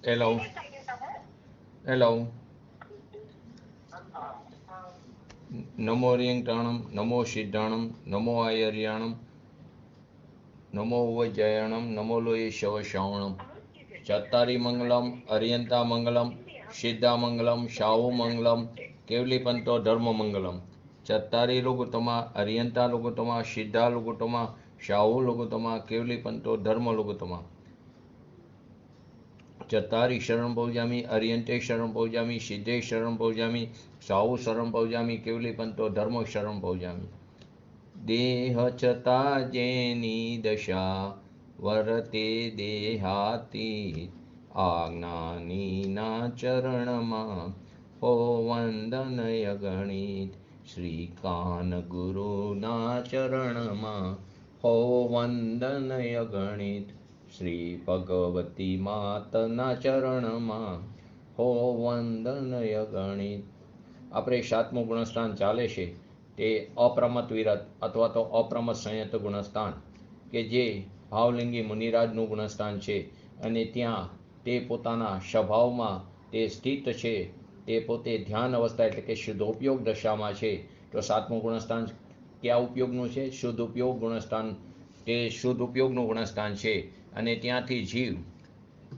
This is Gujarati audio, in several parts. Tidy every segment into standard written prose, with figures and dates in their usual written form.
Hello. Hello. नमो रियंटाणम नमो सिद्धाणम नमो आयर्याणम नमो वज्रयाणम नमो लोये शवश्रावणम चत्तारी मंगलम अर्यंता मंगलम सिद्धा मंगलम शाहु मंगलम केवलीपंतो धर्म मंगलम चत्तारी लघुतमा अर्यंता लघुतमा सिद्धा लघुतमा शाहु लघुतमा केवलीपंतो धर्म लघुतमा चत्तारी शरण पौजामी अर्यंते शरण पौजामी सिद्धे शरण पौजामी साहु शरण पौजामी केवलीपंतो धर्म शरण पौजामी देह छता जेनी दशा वरते देहाती આજ્ઞાનીના ચરણમાં હો વંદનય ગણિત શ્રી કાન ગુરુના ચરણમાં હો વંદનય ગણિત શ્રી ભગવતી માતના ચરણમાં હો વંદનય ગણિત। આપણે સાતમું ગુણસ્થાન ચાલે છે તે અપ્રમત વિરત અથવા તો અપ્રમત સંયત ગુણસ્થાન કે જે ભાવલિંગી મુનિરાજનું ગુણસ્થાન છે અને ત્યાં તે પોતાના સ્વભાવમાં તે સ્થિત છે, તે પોતે ધ્યાન અવસ્થા એટલે કે શુદ્ધોપયોગ દશામાં છે। તો સાતમું ગુણસ્થાન કયા ઉપયોગનું છે? શુદ્ધ ઉપયોગ ગુણસ્થાન, તે શુદ્ધ ઉપયોગનું ગુણસ્થાન છે અને ત્યાંથી જીવ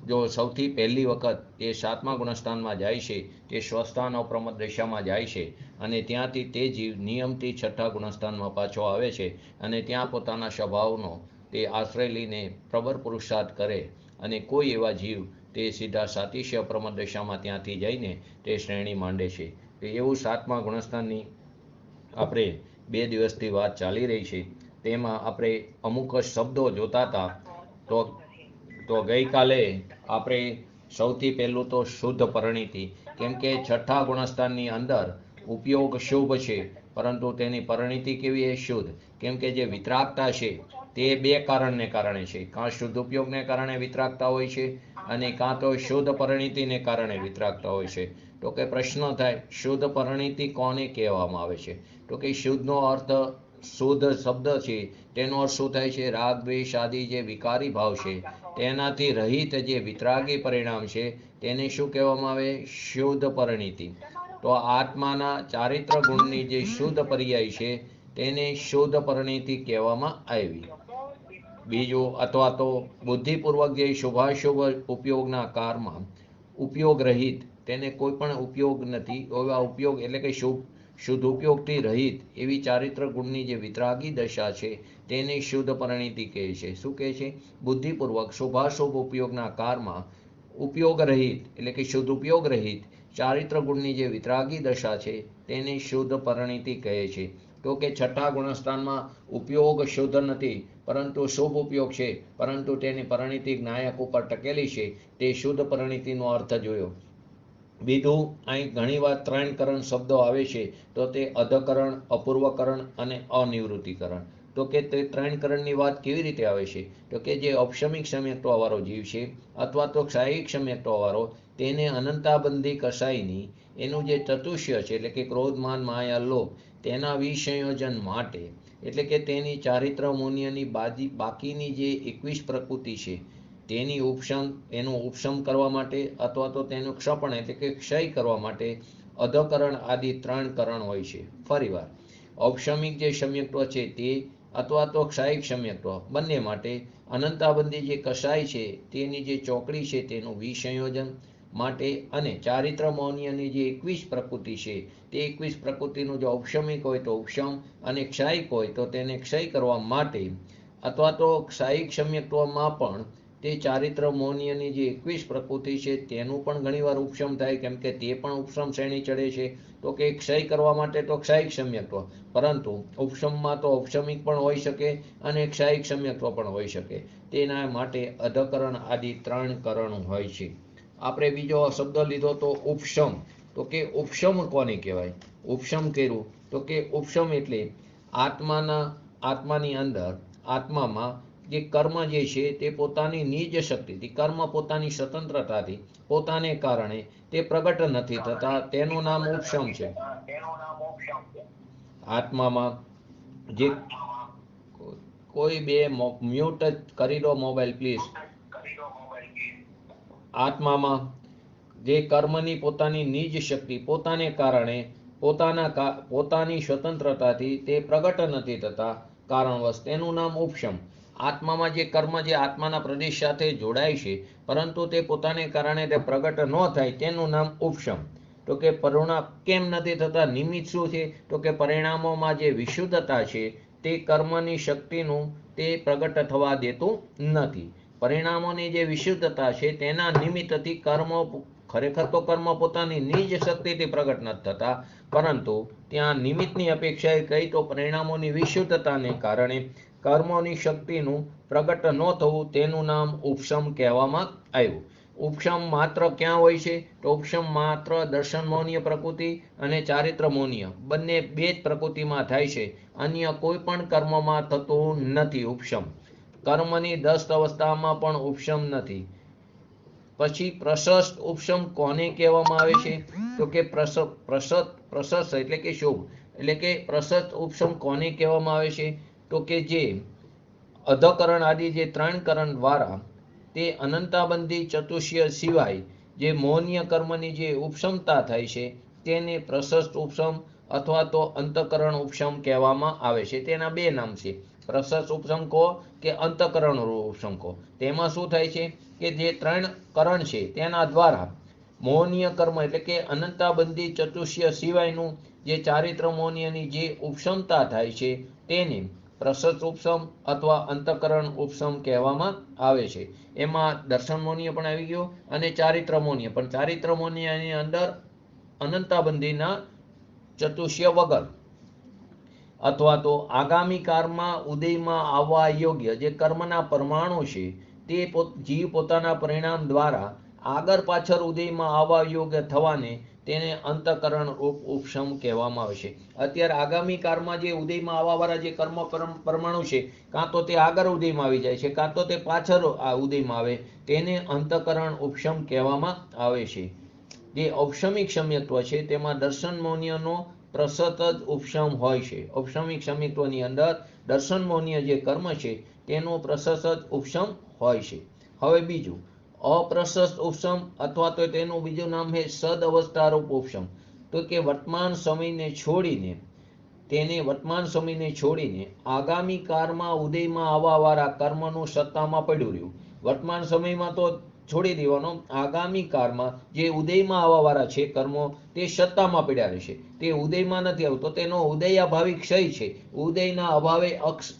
જો સૌથી પહેલી વખત તે સાતમા ગુણસ્થાનમાં જાય છે તે સ્વસ્થાન અપ્રમત દશામાં જાય છે અને ત્યાંથી તે જીવ નિયમથી છઠ્ઠા ગુણસ્થાનમાં પાછો આવે છે અને ત્યાં પોતાના સ્વભાવનો તે આશ્રય લઈને પ્રબળ પુરુષાર્થ કરે અને કોઈ એવા જીવ તે સીધા સાતિશ્ય અપ્રમત દશામાં ત્યાંથી જઈને તે શ્રેણી માંડે છે। તો એવું સાતમા ગુણસ્થાનની આપણે 2 દિવસથી વાત ચાલી રહી છે, તેમાં આપણે અમુક શબ્દો જોતા હતા। તો ગઈકાલે આપણે સૌથી પહેલું તો શુદ્ધ પરિણીતિ, કેમ કે છઠ્ઠા ગુણસ્થાનની અંદર ઉપયોગ શુભ છે પરંતુ તેની પરિણીતિ કેવી છે? શુદ્ધ। કેમ કે જે વિતરાગતા છે તે 2 કારણને કારણે છે, કાં શુદ્ધ ઉપયોગને કારણે વિતરાગતા હોય છે અને કાં તો શુદ્ધ પરિણીતિને કારણે વિતરાગતા હોય છે। તો કે પ્રશ્ન થાય, શુદ્ધ પરિણીતિ કોને કહેવામાં આવે છે? તો કે શુદ્ધનો અર્થ, શુદ્ધ શબ્દ છે તેનો અર્થ શું થાય છે? રાગ દ્વેષ આદિ જે વિકારી ભાવ છે તેનાથી રહિત જે વિતરાગી પરિણામ છે તેને શું કહેવામાં આવે? શુદ્ધ પરિણીતિ। તો આત્માના ચારિત્ર ગુણની જે શુદ્ધ પર્યાય છે તેને શુદ્ધ પરિણીતિ કહેવામાં આવી। બીજું, અથવા તો બુદ્ધિપૂર્વક જે શુભાશુભ ઉપયોગના કારમાં ઉપયોગ રહિત, તેને કોઈ પણ ઉપયોગ નથી એવા ઉપયોગ એટલે કે શુદ્ધ ઉપયોગથી રહિત એવી ચારિત્ર ગુણની જે વિતરાગી દશા છે તેને શુદ્ધ પરિણીતિ કહે છે। શું કહે છે? બુદ્ધિપૂર્વક શુભાશુભ ઉપયોગના કારમાં ઉપયોગ રહિત એટલે કે શુદ્ધ ઉપયોગ રહિત ચારિત્ર ગુણની જે વિતરાગી દશા છે તેને શુદ્ધ પરિણીતિ કહે છે। તો કે છઠ્ઠા ગુણસ્થાનમાં ઉપયોગ શુદ્ધ નથી પરંતુ શુભ ઉપયોગ છે, પરંતુ તેની પરિણીતિ જ્ઞાયક ઉપર ટકેલી છે, તે શુદ્ધ પરિણીતિનો અર્થ જોયો। બીજું, અહીં ઘણી વાર 3 કરણ શબ્દો આવે છે, તો તે અધકરણ, અપૂર્વકરણ અને અનિવૃત્તિકરણ। તો કે તે 3 કરણની વાત કેવી રીતે આવે છે? તો કે જે ઔપશમિક સમ્યક્ત્વવાળો જીવ છે અથવા તો ક્ષાયિક સમ્યક્ત્વવાળો, તેને અનંતાબંધી કસાયની એનું જે ચતુષ્ય છે એટલે કે ક્રોધ માન માયા લોભ તેના વિસંયોજન માટે એટલે કે તેની ચારિત્ર મૂલ્યની બાકીની જે 21 પ્રકૃતિ છે તેની એનું ઉપશમ કરવા માટે અથવા તો તેનું ક્ષપણ એટલે કે ક્ષય કરવા માટે અધકરણ આદિ 3 કરણ હોય છે। ફરીવાર, ઔપશમિક જે સમ્યક્ત્વ છે તે અથવા તો ક્ષાયિક સમ્યક્ત્વ બંને માટે અનંતાબંધી જે કષાય છે તેની જે ચોકડી છે તેનું વિસંયોજન માટે અને ચારિત્ર મૌન્યની જે 21 પ્રકૃતિ છે તે 21 પ્રકૃતિનું જો ઔપશમિક હોય તો ઉપશમ અને ક્ષાયિક હોય તો તેને ક્ષય કરવા માટે અથવા તો ક્ષાયિક સમ્યક્ત્વમાં પણ તે ચારિત્ર મૌન્યની જે 21 પ્રકૃતિ છે તેનું પણ ઘણીવાર ઉપશમ થાય, કેમ કે તે પણ ઉપશમ શ્રેણી ચડે છે। તો કે ક્ષય કરવા માટે તો ક્ષાયિક સમ્યક્ત્વ, પરંતુ ઉપશમમાં તો ઔપશમિક પણ હોઈ શકે અને ક્ષાયિક સમ્યક્ત્વ પણ હોઈ શકે, તેના માટે અધકરણ આદિ 3 કરણ હોય છે। આપણે બીજો શબ્દ લીધો તો ઉપશમ। તો કે ઉપશમ કોને કહેવાય? ઉપશમ કર્યું તો કે ઉપશમ એટલે આત્માની અંદર, આત્મામાં જે કર્મ જે છે તે પોતાની નિજ શક્તિથી, કર્મ પોતાની સ્વતંત્રતાથી પોતાને કારણે તે પ્રગટ નથી થતા, તેનું નામ ઉપશમ છે। આત્મામાં જે કોઈ બે મ્યુટ કરી દો મોબાઈલ પ્લીઝ। આત્મામાં જે કર્મની પોતાની નિજ શક્તિ પોતાને કારણે પોતાની સ્વતંત્રતાથી તે પ્રગટ નથી થતા કારણવશ તેનું નામ ઉપશમ. આત્મામાં જે કર્મ જે આત્માના પ્રદેશ સાથે જોડાય છે પરંતુ તે પોતાને કારણે તે પ્રગટ ન થાય તેનું નામ ઉપશમ. તો કે પરિણામ કેમ નથી થતા? નિમિત્ત શું છે? તો કે પરિણામોમાં જે વિશુદ્ધતા છે તે કર્મની શક્તિનું તે પ્રગટ થવા દેતું નથી. પરિણામોની જે વિશુદ્ધતા છે તેના નિમિત્તથી કર્મો ખરેખર તો કર્મ પોતાની નિજ શક્તિથી પ્રગટ નથી થતા, પરંતુ ત્યાં નિમિત્તની અપેક્ષાએ કહી તો પરિણામોની વિશુદ્ધતાને કારણે કર્મોની શક્તિનું પ્રગટ ન થવું તેનું નામ ઉપશમ કહેવામાં આવ્યું. ઉપશમ માત્ર ક્યાં હોય છે? તો ઉપશમ માત્ર દર્શનમોનીય પ્રકૃતિ અને ચારિત્રમોનીય બંને બે જ પ્રકૃતિમાં થાય છે. અન્ય કોઈ પણ કર્મમાં થતું નથી ઉપશમ. કર્મની 10 અવસ્થામાં પણ ઉપશમ નથી. પછી પ્રશસ્ત ઉપશમ કોને કહેવામાં આવે છે? તો કે પ્રશસ્ત એટલે કે શુભ, એટલે કે પ્રશસ્ત ઉપશમ કોને કહેવામાં આવે છે? તો કે જે અધકરણ આદિ જે 3 કરણ દ્વારા તે અનંતાબંધી ચતુષ્ય સિવાય જે મૌન્ય કર્મની જે ઉપશમતા થાય છે તેને પ્રશસ્ત ઉપશમ અથવા તો અંતકરણ ઉપશમ કહેવામાં આવે છે. તેના બે નામ છે, પ્રશસ્ત ઉપશમ કહો કે અંતકરણ ઉપશમ કહો. તેમાં શું થાય છે કે જે 3 કરણ છે તેના દ્વારા મૌન્ય કર્મ એટલે કે અનંતાબંધી ચતુષ્ય સિવાયનું જે ચારિત્ર મૌન્યની જે ઉપશમતા થાય છે તેને પ્રશસ્ત ઉપશમ અથવા અંતકરણ ઉપશમ કહેવામાં આવે છે. એમાં દર્શન મૌન્ય પણ આવી ગયો અને ચારિત્ર મૌન્ય પણ. ચારિત્ર મૌન્યની અંદર અનંતાબંધીના ચતુષ્ય વગર અથવા તો આગામી કાળમાં ઉદયમાં આવવા યોગ્ય જે કર્મના પરમાણુ છે તે જીવ પોતાના પરિણામ દ્વારા આગળ પાછળ ઉદયમાં આવવા યોગ્ય થવાને તેને અંતકરણ ઉપશમ કહેવામાં આવે છે. અત્યારે આગામી કાળમાં જે ઉદયમાં આવવાવાળા જે કર્મ પરમાણુ છે કાં તો તે આગળ ઉદયમાં આવી જાય છે કાં તો તે પાછળ ઉદયમાં આવે, તેને અંતકરણ ઉપશમ કહેવામાં આવે છે. જે ઔપશમિક ક્ષમ્યત્વ છે તેમાં દર્શન મૌન્યનો પ્રસત જ ઉપશમ હોય છે. ઔપશમિક ક્ષમ્યત્વની અંદર દર્શન મૌન્ય જે કર્મ છે તેનું પ્રશસ્ત જ ઉપશમ હોય છે. હવે બીજું અપ્રશસ્ત ઉપશમ અથવા તો તેનું બીજું નામ છે સદ અવસ્થારૂપ ઉપશમ. તો કે વર્તમાન સમયને છોડીને આગામી કાળમાં ઉદયમાં આવવાવાળા કર્મનું સત્તામાં પડ્યું રહ્યું. વર્તમાન સમયમાં તો છોડી દેવાનો, આગામી કાળમાં જે ઉદયમાં આવવાવાળા છે કર્મો તે સત્તામાં પડ્યા રહેશે. તે ઉદયમાં નથી આવતો, તેનો ઉદયાભાવી ક્ષય છે. ઉદયના અભાવે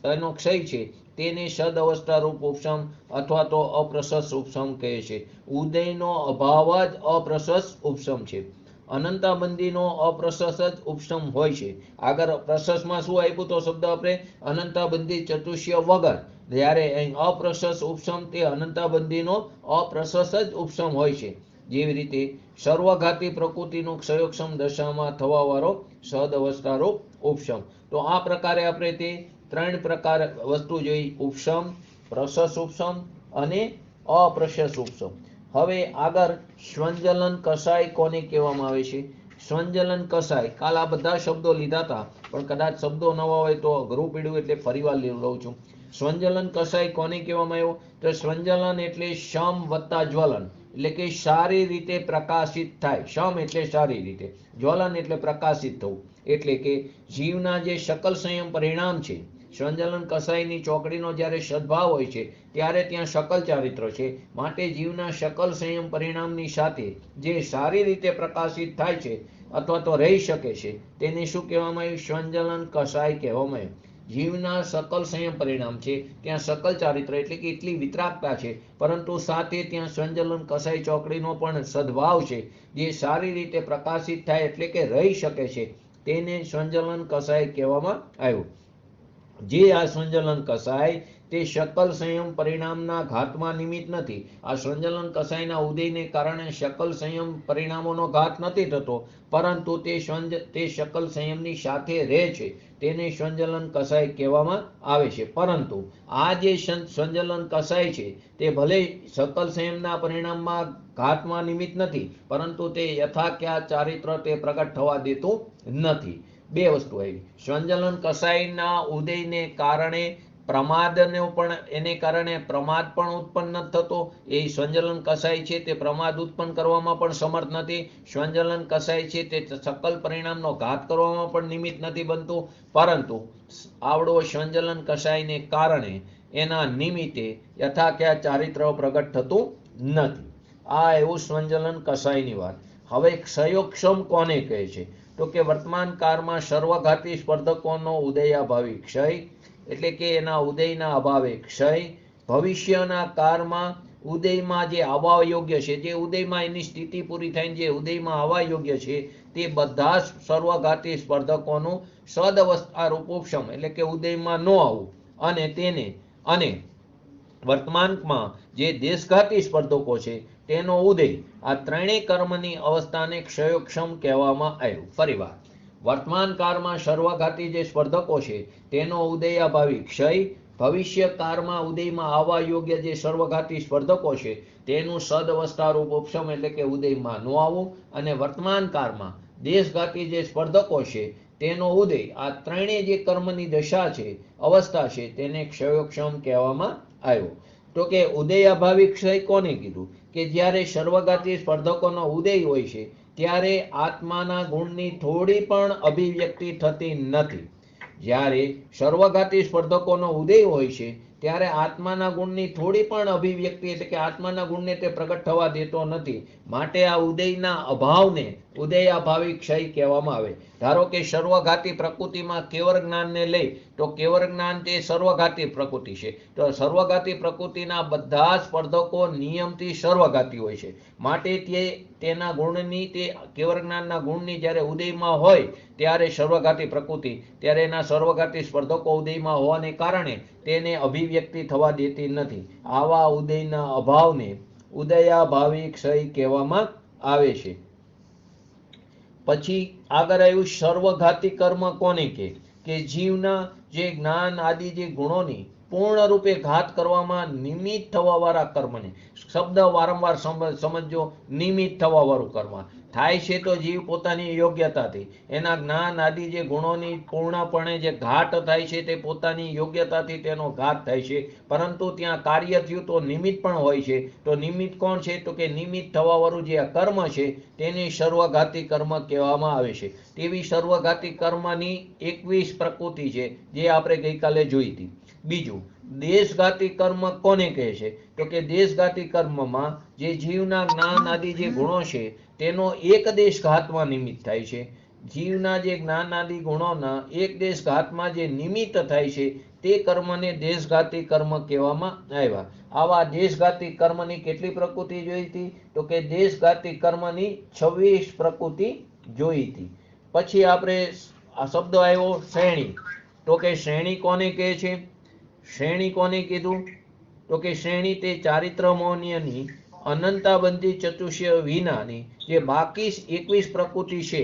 એનો ક્ષય છે. તેને સદ અવસ્થારૂપ ઉપશમ અથવા તો અપ્રશસ્ત ઉપશમ કહે છે. ઉદયનો અભાવ જ અપ્રશસ્ત ઉપશમ છે. અનંતાબંધીનો અપ્રશસ્ત જ ઉપશમ હોય છે. આગળ પ્રશસ્તમાં શું આપ્યું તો શબ્દ આપણે? અનંતાબંધી ચતુષ્ય વગર. જ્યારે અપ્રશસ્ત ઉપશમ તે અનંતાબંધીનો અપ્રશસ્ત જ ઉપશમ હોય છે. જેવી રીતે સર્વઘાતી પ્રકૃતિનું ક્ષયોક્ષમ દશામાં થવાવાળો સદ અવસ્થારૂપ ઉપશમ. તો આ પ્રકારે આપણે તે 3 પ્રકાર વસ્તુ જોઈ, ઉપશમ, પ્રશસ્ત ઉપશમ અને અપ્રશસ્ત ઉપશમ. હવે આગળ સ્વંજલન કષાય કોને કહેવામાં આવે છે? સ્વંજલન કષાય, કાલ આ બધા શબ્દો લીધા હતા પણ કદાચ શબ્દો નવા હોય તો અઘરું પડ્યું એટલે ફરીવાર લઉં છું. સ્વંજલન કષાય કોને કહેવામાં આવ્યો? તો સ્વંજલન એટલે શમ વત્તા જ્વલન, એટલે કે સારી રીતે પ્રકાશિત થાય. શમ એટલે સારી રીતે, જ્વલન એટલે પ્રકાશિત થવું. એટલે કે જીવના જે શકલ સંયમ પરિણામ છે, સ્વંજલન કષાયની ચોકડીનો જ્યારે સદભાવ હોય છે ત્યારે ત્યાં શકલ ચારિત્ર છે. માટે જીવના શકલ સંયમ પરિણામની સાથે જે સારી રીતે પ્રકાશિત થાય છે અથવા તો રહી શકે છે તેને શું કહેવામાં આવ્યું? સ્વંજલન કષાય કહેવામાં આવ્યું. જીવના શકલ સંયમ પરિણામ છે, ત્યાં શકલ ચારિત્ર એટલે કે એટલી વિતરાગતા છે, પરંતુ સાથે ત્યાં સ્વંજલન કષાય ચોકડીનો પણ સદભાવ છે જે સારી રીતે પ્રકાશિત થાય એટલે કે રહી શકે છે, તેને સ્વંજલન કષાય કહેવામાં આવ્યું. જે આ સ્વંજલન કષાય તે શકલ સંયમ પરિણામના ઘાતમાં નિમિત્ત નથી. આ સ્વંજલન કષાયના ઉદયને કારણે શકલ સંયમ પરિણામોનો ઘાત નથી થતો, પરંતુ તે શકલ સંયમની સાથે રહે છે, તેને સ્વંજલન કષાય કહેવામાં આવે છે. પરંતુ આ જે સ્વંજલન કષાય છે તે ભલે શકલ સંયમના પરિણામમાં ઘાતમાં નિમિત્ત નથી, પરંતુ તે યથાખ્યા ચારિત્ર તે પ્રગટ થવા દેતું નથી. બે વસ્તુ આવી. સ્વંજલન કષાયના ઉદયને કારણે પ્રમાદને પણ એને કારણે પ્રમાદ પણ ઉત્પન્ન થતો, એ સંજલન કસાય છે તે પ્રમાદ ઉત્પન્ન કરવામાં પણ સમર્થ નથી. સંજલન કસાય છે તે સકલ પરિણામનો ઘાત કરવામાં પણ નિમિત્ત નથી બનતું, પરંતુ આવડો સંજલન કસાયને કારણે એના નિમિત્તે યથાખ્યા ચારિત્ર પ્રગટ થતું નથી. આ એવું સંજલન કસાયની વાત. હવે ક્ષયોક્ષમ કોને કહે છે? તો કે વર્તમાન કાળમાં સર્વઘાતી સ્પર્ધકોનો ઉદયાભાવી ક્ષય, એટલે કે એના ઉદયના અભાવે ક્ષય, ભવિષ્યના કાળમાં ઉદયમાં જે આવવા યોગ્ય છે, જે ઉદયમાં એની સ્થિતિ પૂરી થઈને જે ઉદયમાં આવવા યોગ્ય છે, તે બધા સર્વઘાતી સ્પર્ધકોનું સદઅવસ્થા રૂપ ઉપશમ, એટલે કે ઉદયમાં ન આવવું, અને વર્તમાનમાં જે દેશઘાતી સ્પર્ધકો છે તેનો ઉદય, આ ત્રણેય કર્મની અવસ્થાને ક્ષયોક્ષમ કહેવામાં આવ્યું. ફરીવાર, વર્તમાન કાળમાં સર્વઘાતી જે સ્પર્ધકો છે તેનો ઉદયાભાવી ક્ષય, ભવિષ્ય કાળમાં ઉદયમાં આવવા યોગ્ય જે સર્વઘાતી સ્પર્ધકો છે તેનું સદઅવસ્થા રૂપ ઉપશમ, એટલે કે ઉદયમાં ન આવવું, અને વર્તમાન કાળમાં દેશઘાતી જે સ્પર્ધકો છે તેનો ઉદય, આ ત્રણેય જે કર્મની દશા છે, અવસ્થા છે, તેને ક્ષયોક્ષમ કહેવામાં આવ્યો. તો કે ઉદયાભાવી ક્ષય કોને કીધું? કે જ્યારે સર્વઘાતી સ્પર્ધકોનો ઉદય હોય છે ત્યારે આત્માના ગુણની થોડી પણ અભિવ્યક્તિ થતી નથી. જ્યારે સર્વઘાતી સ્પર્ધકોનો ઉદય હોય છે ત્યારે આત્માના ગુણની થોડી પણ અભિવ્યક્તિ, એટલે કે આત્માના ગુણને તે પ્રગટ થવા દેતો નથી. માટે આ ઉદયના અભાવને ઉદયાભાવી ક્ષય કહેવામાં આવે. ધારો કે સર્વઘાતી પ્રકૃતિમાં કેવળ જ્ઞાનને લઈ તો કેવળ જ્ઞાન તે સર્વઘાતી પ્રકૃતિ છે, તો સર્વઘાતી પ્રકૃતિના બધા સ્પર્ધકો નિયમથી સર્વઘાતી હોય છે. માટે તેના ગુણની, તે કેવળ જ્ઞાનના ગુણની જ્યારે ઉદયમાં હોય ત્યારે સર્વઘાતી પ્રકૃતિ, ત્યારે એના સર્વઘાતી સ્પર્ધકો ઉદયમાં હોવાને કારણે તેને અભિવ્યક્તિ થવા દેતી નથી. આવા ઉદયના અભાવને ઉદયાભાવી ક્ષય કહેવામાં આવે છે. પછી આગળ આવ્યું સર્વઘાતી કર્મ કોને કહે? કે જીવના જે જ્ઞાન આદિ જે ગુણોની પૂર્ણ રૂપે ઘાત કરવામાં નિમિત્ત થવા વાળા કર્મને, શબ્દ વારંવાર સમજો, નિમિત્ત થવા વાળું કર્મ થાય છે તો જીવ પોતાની યોગ્યતાથી એના જ્ઞાન આદિ જે ગુણોની પૂર્ણપણે જે ઘાટ થાય છે તે પોતાની યોગ્યતાથી તેનો ઘાત થાય છે, પરંતુ ત્યાં કાર્ય થયું તો નિમિત્ત પણ હોય છે. તો નિમિત્ત કોણ છે? તો કે નિમિત્ત થવા વાળું જે કર્મ છે તેને સર્વઘાતી કર્મ કહેવામાં આવે છે. તેવી સર્વઘાતી કર્મની 21 પ્રકૃતિ છે જે આપણે ગઈકાલે જોઈ હતી. બીજું, દેશઘાતી કર્મ કોને કહે છે? તો કે દેશઘાતી કર્મમાં જે જીવના જ્ઞાન આદિ જે ગુણો છે તેનો એક દેશ ઘાતમાં નિમિત્ત થાય છે. જીવના જે જ્ઞાન આદિ ગુણોના એક દેશ ઘાતમાં જે નિમિત્ત થાય છે તે કર્મને દેશઘાતી કર્મ કહેવામાં આવ્યા. આવા દેશઘાતી કર્મની કેટલી પ્રકૃતિ જોઈ હતી? તો કે દેશઘાતી કર્મની 26 પ્રકૃતિ જોઈ હતી. પછી આપણે આ શબ્દ આવ્યો શ્રેણી. તો કે શ્રેણી કોને કહે છે? શ્રેણી કોને કીધું? તો કે શ્રેણી તે ચારિત્ર મૌન્યની અનંતાબંધી ચતુષ્ય વિનાની જે બાકી 21 પ્રકૃતિ છે.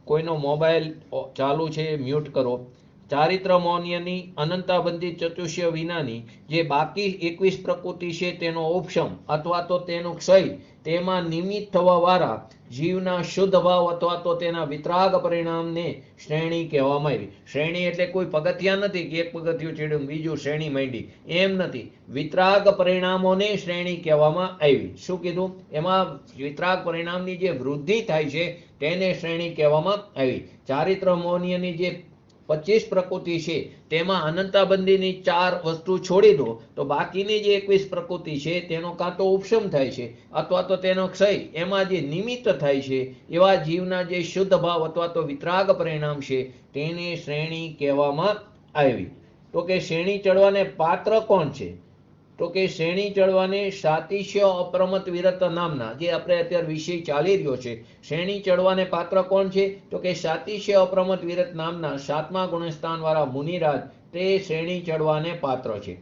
કોઈનો મોબાઈલ ચાલુ છે, મ્યુટ કરો. ચારિત્ર મૌન્યની અનંતાબંધી ચતુષ્ય વિનાની જે બાકી 21 પ્રકૃતિ છે તેનો ઉપશમ અથવા તો તેનો ક્ષય, તેમાં નિમિત્ત થવા વાળા જીવના શુદ્ધ ભાવ અથવા તો તેના વિતરાગ પરિણામને શ્રેણી કહેવામાં આવી. શ્રેણી એટલે કોઈ પગથિયા નથી કે એક પગથિયું ચડ્યું બીજું શ્રેણી માંડી, એમ નથી. વિતરાગ પરિણામોને શ્રેણી કહેવામાં આવી. શું કીધું? એમાં વિતરાગ પરિણામની જે વૃદ્ધિ થાય છે તેને શ્રેણી કહેવામાં આવી. ચારિત્ર મૌન્યની જે 25 પ્રકૃતિ છે તેમાં અનંતાબંધીની 4 વસ્તુ છોડી દો તો બાકીની જે 21 પ્રકૃતિ છે તેનો કાં તો ઉપશમ થાય છે અથવા તો તેનો ક્ષય. એમાં જે નિમિત્ત થાય છે એવા જીવના જે શુદ્ધ ભાવ અથવા તો વિતરાગ પરિણામ છે તેને શ્રેણી કહેવામાં આવી. તો કે શ્રેણી ચડવાને પાત્ર કોણ છે? તો કે શ્રેણી ચડવાને સાતિશ્ય અપ્રમત વિરત નામના, જે આપણે અત્યારે વિષય ચાલી રહ્યો છે, શ્રેણી ચડવાને પાત્ર કોણ છે? તો કે સાતિશ્ય અપ્રમત વિરત નામના 7મા ગુણસ્થાન વાળા મુનિરાજ તે શ્રેણી ચડવાને પાત્ર છે.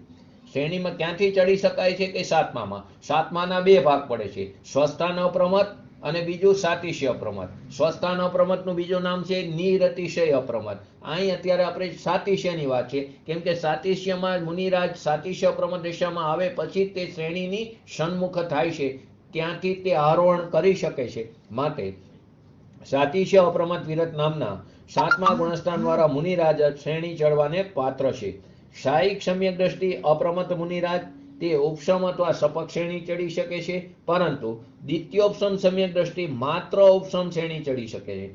શ્રેણીમાં ક્યાંથી ચડી શકાય છે? કે 7મામાં. 7માના 2 ભાગ પડે છે, સ્વસ્થાન અપ્રમત અને બીજું સાતિશ્ય અપ્રમત. સ્વસ્થાન અપ્રમતનું બીજું નામ છે નિરતિશય અપ્રમત. અહીં અત્યારે આપણે સાતિશ્યની વાત છે, કેમ કે સાતિશ્યમાં મુનિરાજ સાતિશ્ય અપ્રમત દિશામાં આવે પછી તે શ્રેણીની સન્મુખ થાય છે, ત્યાંથી તે આરોહણ કરી શકે છે. માટે સાતિશ્ય અપ્રમત વિરત નામના સાતમા ગુણસ્થાન વાળા મુનિરાજ શ્રેણી ચડવાને પાત્ર છે. શાયિક સમ્યક દ્રષ્ટિ અપ્રમત્ત મુનિરાજ તે ઉપસમ અથવા સપક શ્રેણી ચડી શકે છે, પરંતુ દ્વિતીયોપસમ સમ્યક દ્રષ્ટિ માત્ર ઉપસમ શ્રેણી ચડી શકે છે.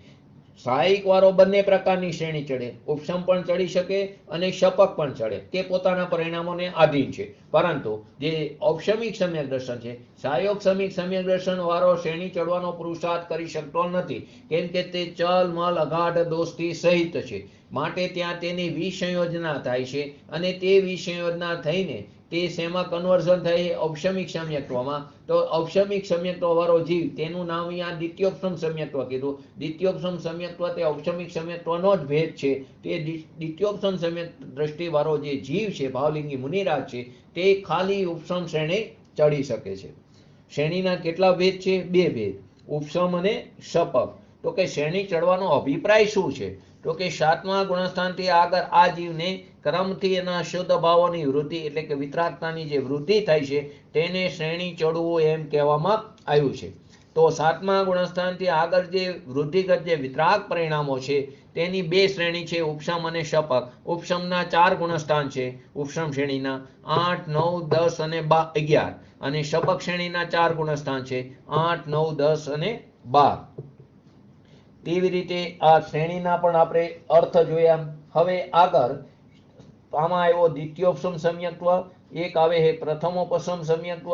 શાયિક વાળો બંને પ્રકારની શ્રેણી ચડે, ઉપસમ પણ ચડી શકે અને શપક પણ ચડે, તે પોતાના પરિણામોને આધીન છે. પરંતુ જે ઔપસમિક સમ્યક દર્શન છે, શાયોપસમિક સમ્યક દર્શન વાળો શ્રેણી ચડવાનો પુરુષાર્થ કરી શકતો નથી, કેમ કે તે ચલ મલ અગાઢ દોષથી સહિત છે. માટે ત્યાં તેની વિસંયોજના થાય છે અને તે વિસંયોજના થઈને તે શેમાં કન્વર્ઝન થાય? ઔપસમિક સમ્યક્ત્વમાં. તો ઔપસમિક સમ્યક્ત્વ વાળો જીવ, તેનું નામ અહીંયા દ્વિતીયોપસમ સમ્યક્ત્વ કીધું. દ્વિતીયોપસમ સમ્યક્ત્વ તે ઔપસમિક સમ્યક્ત્વનો જ ભેદ છે. તે દ્વિતીયોપસમ સમ્યક દ્રષ્ટિ વાળો જે જીવ છે, ભાવલિંગી મુનિરાજ છે, તે ખાલી ઉપસમ શ્રેણી ચડી શકે છે. શ્રેણીના કેટલા ભેદ છે? બે ભેદ, ઉપસમ અને શપક. તો કે શ્રેણી ચડવાનો અભિપ્રાય શું છે? તો કે સાતમા ગુણસ્થાનથી આગળ આ જીવને ક્રમથી એના શુદ્ધ ભાવોની વૃદ્ધિ એટલે કે વિતરાગતાની જે વૃદ્ધિ થાય છે તેને શ્રેણી ચડવું એમ કહેવામાં આવ્યું છે. તો સાતમા ગુણસ્થાનથી આગળ જે વૃદ્ધિગત જે વિતરાગ પરિણામો છે તેની બે શ્રેણી છે, ઉપસમ અને શપક. ઉપસમના 4 ગુણસ્થાન છે, ઉપસમ શ્રેણીના 8, 9, 10 અને 11, અને શપક શ્રેણીના 4 ગુણસ્થાન છે, 8, 9, 10 અને 12. તેવી રીતે આ શ્રેણીના પણ આપણે અર્થ જોયા. હવે આગળ આમાં આવ્યો દ્વિતીયોપસમ સમ્યક્ત્વ, એક આવે છે પ્રથમોપસમ સમ્યક્ત્વ,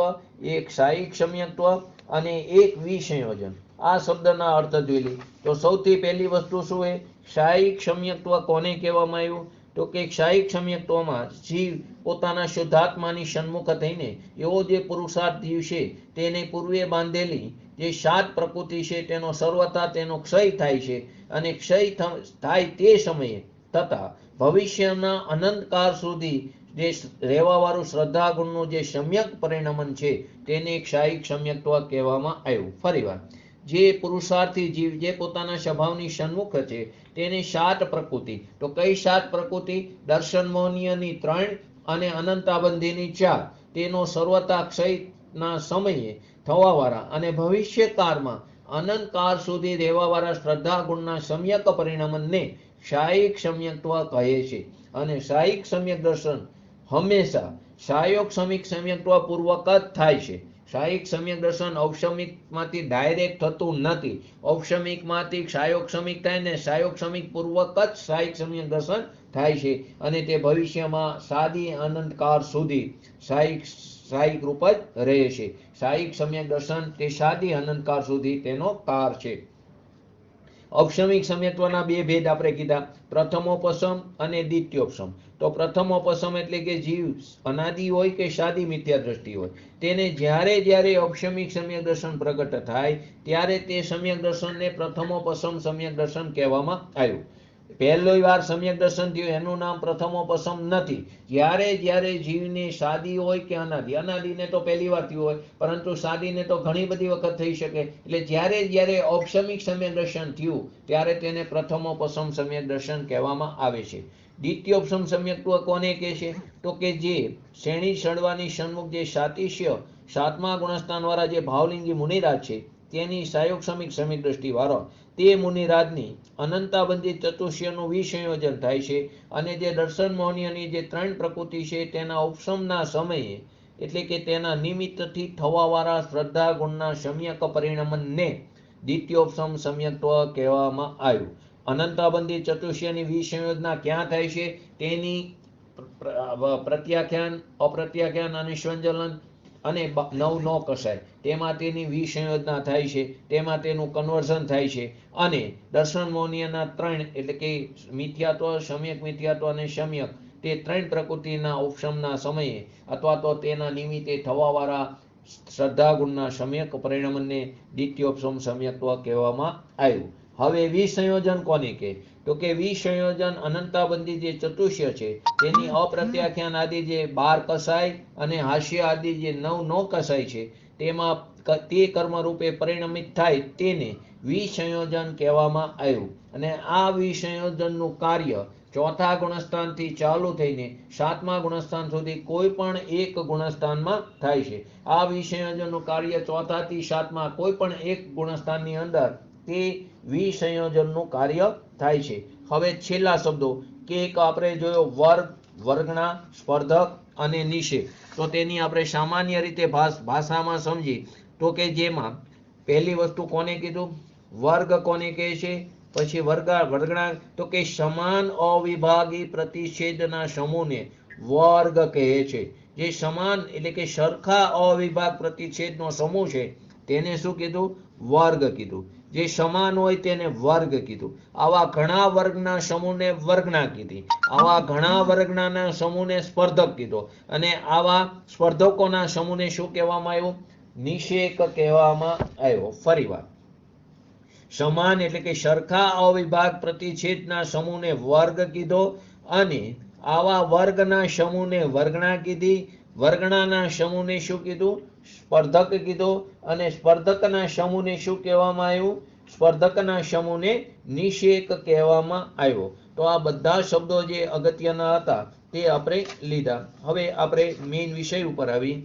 એક શાયિક સમ્યક્ત્વ અને એક વિસંયોજન. આ શબ્દના અર્થ જોઈ લી. તો સૌથી પહેલી વસ્તુ શું છે? શાયિક સમ્યક્ત્વ કોને કહેવામાં આવ્યું? તો કે શાયિક સમ્યક્ત્વમાં જીવ પોતાના શુદ્ધાત્માની સન્મુખ થઈને એવો જે પુરુષાર્થ જીવ છે તેને પૂર્વે બાંધેલી જે 7 પ્રકૃતિ છે તેનો સર્વથા તેનો ક્ષય થાય છે, અને ક્ષય થાય તે સમયે તથા ભવિષ્યના અનંતકાળ સુધી જે રહેવાવાળું શ્રદ્ધા ગુણનું જે સમ્યક પરિણમન છે તેને શાયિક સમ્યક્ત્વ કહેવામાં આવ્યું. ફરીવાર, જે પુરુષાર્થી જીવ જે પોતાના સ્વભાવની સન્મુખ છે તેને 7 પ્રકૃતિ. તો કઈ 7 પ્રકૃતિ? દર્શન મોહનીયની 3 અને અનંતાબંધીની 4. તેનો સર્વતા ક્ષયના સમયે થવાવાળા અને ભવિષ્યકાળમાં અનંતકાળ સુધી રહેવાવાળા શ્રદ્ધા ગુણના સમ્યક પરિણમનને શાયિક સમ્યક્ત્વ કહે છે. અને શાયિક સમ્યક દર્શન હંમેશા શાયોપસમિક સમ્યક્ત્વ પૂર્વક જ થાય છે. શાયિક સમ્યક દર્શન ઔપસમિકમાંથી ડાયરેક્ટ થતું નથી. ઔપસમિકમાંથી શાયોપસમિક થાય ને શાયોપસમિક પૂર્વક જ શાયિક સમ્યક દર્શન થાય છે, અને તે ભવિષ્યમાં સાદી અનંતકાળ સુધી શાયિક રૂપ જ રહે છે. શાયિક સમ્યક દર્શન તે સાદી અનંતકાળ સુધી તેનો કાર છે. ઔપસમિક સમ્યક્ત્વના બે ભેદ આપણે કીધા, પ્રથમોપસમ અને દ્વિતીયોપસમ. તો પ્રથમોપસમ એટલે કે જીવ અનાદિ હોય કે સાદી મિથ્યા દ્રષ્ટિ હોય, તેને જ્યારે જ્યારે ઔપસમિક સમ્યક દર્શન પ્રગટ થાય ત્યારે તે સમ્યક દર્શનને પ્રથમોપસમ સમ્યક દર્શન કહેવામાં આવ્યું. પહેલી વાર સમ્યક દર્શન થયું એનું નામ પ્રથમોપસમ નથી. જ્યારે જ્યારે જીવને સાદી હોય કે અનાદિ, અનાદિને તો પહેલી વાર થયું હોય, પરંતુ સાદીને તો ઘણી બધી વખત થઈ શકે, એટલે જ્યારે જ્યારે ઔપસમિક સમ્યક દર્શન થયું ત્યારે તેને પ્રથમોપસમ સમ્યક દર્શન કહેવામાં આવે છે. દ્વિતીયોપસમ સમ્યક્ત્વ કોને કહે છે? તો કે જે શ્રેણી ચડવાની સન્મુખ જે સાતિશ્ય 7મા ગુણસ્થાન વાળા જે ભાવલિંગી મુનિરાજ છે તેની શાયોપસમિક સમ્યક દ્રષ્ટિ વાળો તે મુનિરાજની અનંતાબંધી ચતુષ્યનું વિસંયોજન થાય છે, અને જે દર્શન મોહનીયની જે 3 પ્રકૃતિ છે તેના ઉપસમના સમયે એટલે કે તેના નિમિત્તથી થવાવાળા શ્રદ્ધા ગુણના સમ્યક પરિણમનને દ્વિતીયોપસમ સમ્યક્ત્વ કહેવામાં આવ્યું. અનંતાબંધી ચતુષ્યની વિસંયોજના ક્યાં થાય છે? તેની પ્રત્યાખ્યાન, અપ્રત્યાખ્યાન અને સંજલન અને 9 નો કસાય તેમાં તેની વિસંયોજના થાય છે, તેમાં તેનું કન્વર્ઝન થાય છે. અને દર્શન મોહનીયના 3 એટલે કે મિથ્યાત્વ, સમ્યક મિથ્યાત્વ અને સમ્યક તે 3 પ્રકૃતિના ઉપસમના સમયે અથવા તો તેના નિમિત્તે થવાવાળા શ્રદ્ધા ગુણના સમ્યક પરિણમનને દ્વિતીયોપસમ સમ્યક્ત્વ કહેવામાં આવ્યું. હવે વિસંયોજન કોને કહે? તો કે વિસંયોજન અનંતાબંધી જે ચતુષ્ય છે તેની અપ્રત્યાખ્યાન આદિ જે 12 કસાય અને હાસ્ય આદિ જે 9 નો કસાય છે તેમાં તે કર્મ રૂપે પરિણમિત થાય તેને વિસંયોજન કહેવામાં આવ્યું. અને આ વિસંયોજનનું કાર્ય 4થા ગુણસ્થાનથી ચાલુ થઈને 7મા ગુણસ્થાન સુધી કોઈ પણ એક ગુણસ્થાનમાં થાય છે. આ વિસંયોજનનું કાર્ય 4થા થી 7મા કોઈ પણ એક ગુણસ્થાનની અંદર તે વિસંયોજનનું કાર્ય થાય છે. હવે છેલ્લા શબ્દો કે એક આપણે જોયો વર્ગ, વર્ગણા, સ્પર્ધક અને નિષેધ. તો તેની આપણે સામાન્ય રીતે ભાષામાં સમજી તો કે જેમાં પહેલી વસ્તુ કોને કીધું, વર્ગ કોને કહે છે, પછી વર્ગણા તો કે સમાન અવિભાગી પ્રતિષેધના સમૂહને વર્ગ કહે છે. જે સમાન એટલે કે સરખા અવિભાગ પ્રતિષેધનો સમૂહ છે તેને શું કીધું, વર્ગ કીધું. જે સમાન હોય તેને વર્ગ કીધું. આવા ઘણા વર્ગના સમૂહને વર્ગણા કીધી. આવા ઘણા વર્ગના સમૂહને સ્પર્ધક કીધો. અને આવા સ્પર્ધકોના સમૂહને શું કહેવામાં આવ્યું, નિષેક કહેવામાં આવ્યો. ફરીવાર, સમાન એટલે કે સરખા અવિભાગ પ્રતિષેધના સમૂહને વર્ગ કીધો અને આવા વર્ગના સમૂહને વર્ગણા કીધી. વર્ગણાના સમૂહને શું કીધું, સ્પર્ધક કીધો. અને સ્પર્ધકના સમૂહને શું કહેવામાં આવ્યું, સ્પર્ધકના સમૂહને નિષેક કહેવામાં આવ્યો. તો આ બધા શબ્દો જે અગત્યના હતા તે આપણે લીધા. હવે આપણે મેઇન વિષય ઉપર આવી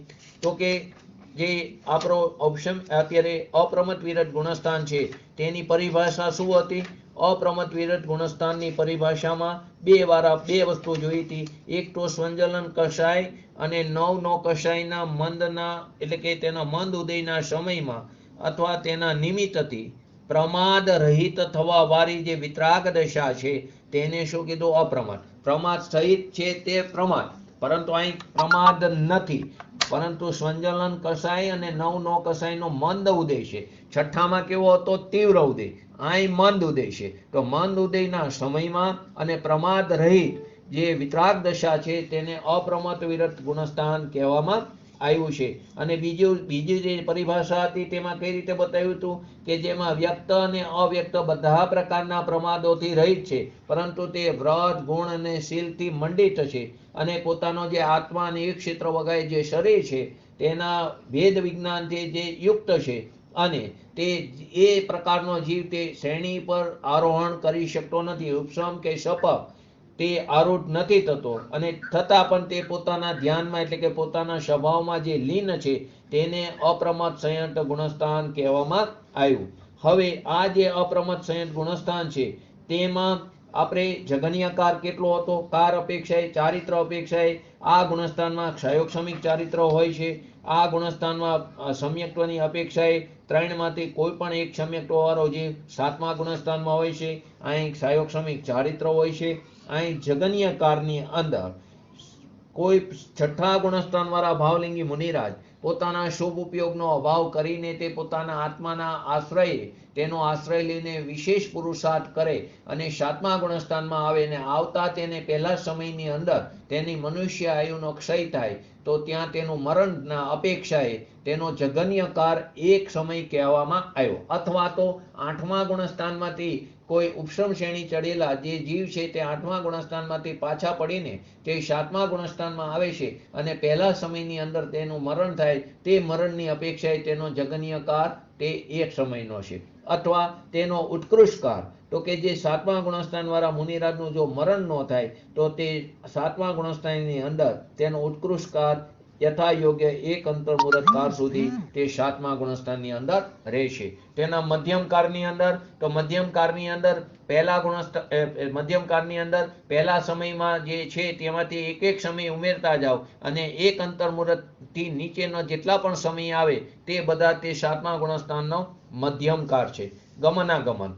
તો કે જે આપણો ઓપ્શન અત્યારે અપ્રમત્ત વિરત ગુણસ્થાન છે તેની પરિભાષા શું હતી. અપ્રમત્ત વિરત ગુણસ્થાનની પરિભાષામાં બે વસ્તુ જોઈ હતી. એક તો સ્વંજલન કષાય અને નવ કષાયના મંદના એટલે કે તેના મંદ ઉદયના સમયમાં અથવા તેના નિમિત્તથી પ્રમાદ રહિત થવા વાળી જે વિતરાગ દશા છે તેને શું કીધું, અપ્રમાદ. પ્રમાદ સહિત છે તે પ્રમાદ, પરંતુ અહીં પ્રમાદ નથી, પરંતુ સ્વંજલન કષાય અને નવ કષાયનો મંદ ઉદય છે. છઠ્ઠામાં કેવો હતો, તીવ્ર ઉદય. અહીં મંદ ઉદય છે. તો મંદ ઉદયના સમયમાં અને પ્રમાદ રહિત જે વિતરાગ દશા છે તેને અપ્રમત્ત વિરત ગુણસ્થાન કહેવામાં આવ્યું છે. અને બીજી જે પરિભાષા હતી તેમાં કઈ રીતે બતાવ્યું હતું કે જેમાં વ્યક્ત અને અવ્યક્ત બધા પ્રકારના પ્રમાદોથી રહિત છે, પરંતુ તે વ્રત, ગુણ અને શીલથી મંડિત છે અને પોતાનો જે આત્મા અને એક ક્ષેત્ર વગાય જે શરીર છે તેના ભેદ વિજ્ઞાનથી જે યુક્ત છે અને તે એ પ્રકારનો જીવ તે શ્રેણી પર આરોહણ કરી શકતો નથી. ઉપસમ કે શપથ તે આરૂઢ નથી થતો અને છતાં પણ તે પોતાના ધ્યાનમાં એટલે કે પોતાના સ્વભાવમાં જે લીન છે તેને અપ્રમત્ત સંયત ગુણસ્થાન કહેવામાં આવ્યું. હવે આ જે અપ્રમત્ત સંયત ગુણસ્થાન છે તેમાં આપણે જગન્યકાર કેટલો હતો, કાર અપેક્ષાએ, ચારિત્ર અપેક્ષાએ. આ ગુણસ્થાનમાં ક્ષયોક્ષમિક ચારિત્ર હોય છે. આ ગુણસ્થાનમાં સમ્યક્ત્વની અપેક્ષાએ ત્રણમાંથી કોઈ પણ એક સમ્યક્ત્વ વાળો જીવ સાતમા ગુણસ્થાનમાં હોય છે. અહીં ક્ષયોક્ષમિક ચારિત્ર હોય છે. અહીં જગન્યકારની અંદર કોઈ છઠ્ઠા ગુણસ્થાન વાળા ભાવલિંગી મુનિરાજ પોતાના શુભ ઉપયોગનો અભાવ કરીને તે પોતાના આત્માના આશ્રયે તેનો આશ્રય લઈને વિશેષ પુરુષાર્થ કરે અને સાતમા ગુણસ્થાનમાં આવે અને આવતા તેને પહેલા સમયની અંદર તેની મનુષ્ય આયુનો ક્ષય થાય તો ત્યાં તેનું મરણના અપેક્ષાએ તેનો જગન્યકાર એક સમય કહેવામાં આવ્યો. અથવા તો આઠમા ગુણસ્થાનમાંથી કોઈ ઉપસમ શ્રેણી ચડેલા જે જીવ છે તે આઠમા ગુણસ્થાનમાંથી પાછા પડીને તે સાતમા ગુણસ્થાનમાં આવે છે અને પહેલા સમયની અંદર તેનું મરણ થાય તે મરણની અપેક્ષાએ તેનો જગન્યકાર તે એક સમયનો છે. અથવા તેનો ઉત્કૃષ્ટકાર તો કે જે સાતમા ગુણસ્થાન વાળા મુનિરાજનું જો મરણ ન થાય તો તે સાતમા ગુણસ્થાનની અંદર તેનો ઉત્કૃષ્ટકાર યથા યોગ્ય એક અંતર મુહૂર્ત કાળ સુધી તે સાતમા ગુણસ્થાનની અંદર રહેશે. તેના મધ્યમકાળની અંદર તો મધ્યમકાળની અંદર મધ્યમકાળની અંદર પહેલા સમયમાં જે છે તેમાંથી એક સમય ઉમેરતા જાઓ અને એક અંતર મુહૂર્ત થી નીચેનો જેટલા પણ સમય આવે તે બધા તે સાતમા ગુણસ્થાનનો મધ્યમકાળ છે. ગમનાગમન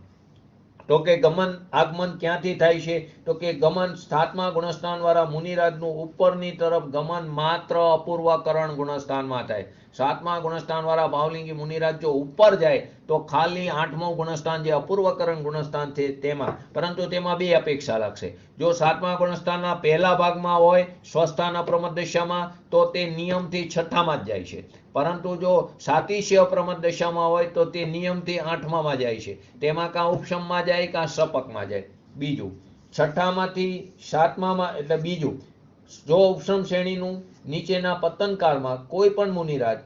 તો કે ગમન આગમન ક્યાંથી થાય છે તો કે ગમન સાતમા ગુણસ્થાન વાળા મુનિરાજનું ઉપરની તરફ ગમન માત્ર અપૂર્વકરણ ગુણસ્થાનમાં થાય. સાતમા ગુણસ્થાન વાળા ભાવલિંગી મુનિરાજ જો ઉપર જાય તો ખાલી આઠમો ગુણસ્થાન જે અપૂર્વકરણ ગુણસ્થાન છે તેમાં, પરંતુ તેમાં બે અપેક્ષા લાગશે. જો સાતમા ગુણસ્થાનના પહેલા ભાગમાં હોય સ્વસ્થાન અપ્રમત્ત દશામાં તો તે નિયમથી છઠ્ઠામાં જ જાય છે, પરંતુ જો સાતિશય અપ્રમત્ત દશામાં હોય તો તે નિયમથી આઠમામાં જાય છે. તેમાં કાં ઉપશમમાં જાય કાં સપકમાં જાય. બીજું, છઠ્ઠામાંથી સાતમામાં એટલે બીજું, જો ઉપશમ શ્રેણીનું નીચેના પતનકાળમાં કોઈ પણ મુનિરાજ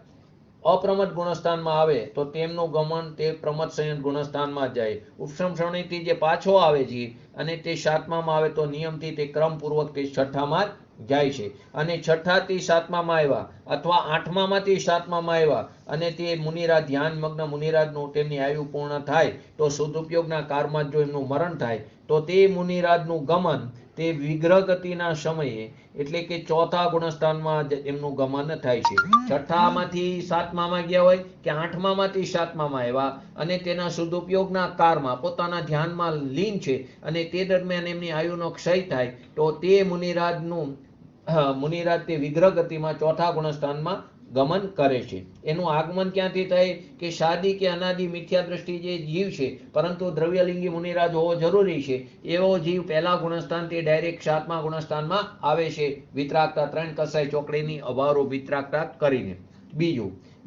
અપ્રમત્ત ગુણસ્થાનમાં આવે તો તેમનું ગમન તે પ્રમત્ત સંયત ગુણસ્થાનમાં જાય. ઉપશમ શ્રેણીથી જે પાછો આવે છે અને તે સાતમામાં આવે તો નિયમથી તે ક્રમપૂર્વક તે છઠ્ઠામાં જાય છે અને છઠ્ઠાથી સાતમામાં આવ્યા અથવા આઠમામાંથી સાતમામાં આવ્યા અને તે મુનિરાજ ધ્યાનમગ્ન મુનિરાજનું તેમની આયુ પૂર્ણ થાય તો સદુપયોગના કાળમાં જો એમનું મરણ થાય તો તે મુનિરાજનું ગમન તે વિગ્રહ ગતિના સમયે એટલે કે ચોથા ગુણસ્થાનમાં એમનું ગમન થાય છે. છઠ્ઠામાંથી સાતમામાં ગયા હોય કે આઠમામાંથી સાતમામાં આવ્યા અને તેના સદુપયોગના કાળમાં પોતાના ધ્યાનમાં લીન છે અને તે દરમિયાન એમની આયુનો ક્ષય થાય તો તે મુનિરાજ તે વિગ્રહ ગતિમાં ચોથા ગુણસ્થાનમાં ગમન કરે છે. એનું આગમન ક્યાંથી થાય કે શાદી કે અનાદિ મિથ્યા દ્રષ્ટિ જે જીવ છે પરંતુ દ્રવ્યલિંગી મુનિરાજ હોવો જરૂરી છે એવો જીવ પહેલા ગુણસ્થાનથી ડાયરેક્ટ સાતમા ગુણસ્થાનમાં આવે છે વિતરાગતા 3 કસાઈ ચોકડીની અભારો વિતરાગતા કરીને.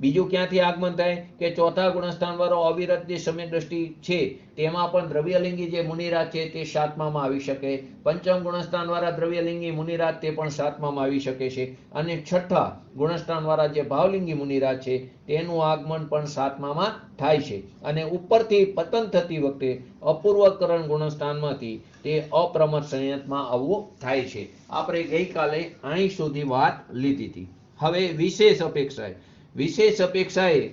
બીજું ક્યાંથી આગમન થાય કે ચોથા ગુણસ્થાન વાળો અવિરત જે સમય દ્રષ્ટિ છે તેમાં પણ દ્રવ્યલિંગી જે મુનિરાજ છે તે સાતમામાં આવી શકે. પંચમ ગુણસ્થાન વાળા દ્રવ્યલિંગી મુનિરાજ તે પણ સાતમામાં આવી શકે છે અને છઠ્ઠા ગુણસ્થાન વાળા જે ભાવલિંગી મુનિરાજ છે તેનું આગમન પણ સાતમામાં થાય છે અને ઉપરથી પતન થતી વખતે અપૂર્વકરણ ગુણસ્થાનમાંથી તે અપ્રમદ સંયતમાં આવવું થાય છે. આપણે ગઈકાલે અહીં સુધી વાત લીધી હતી. હવે વિશેષ અપેક્ષાએ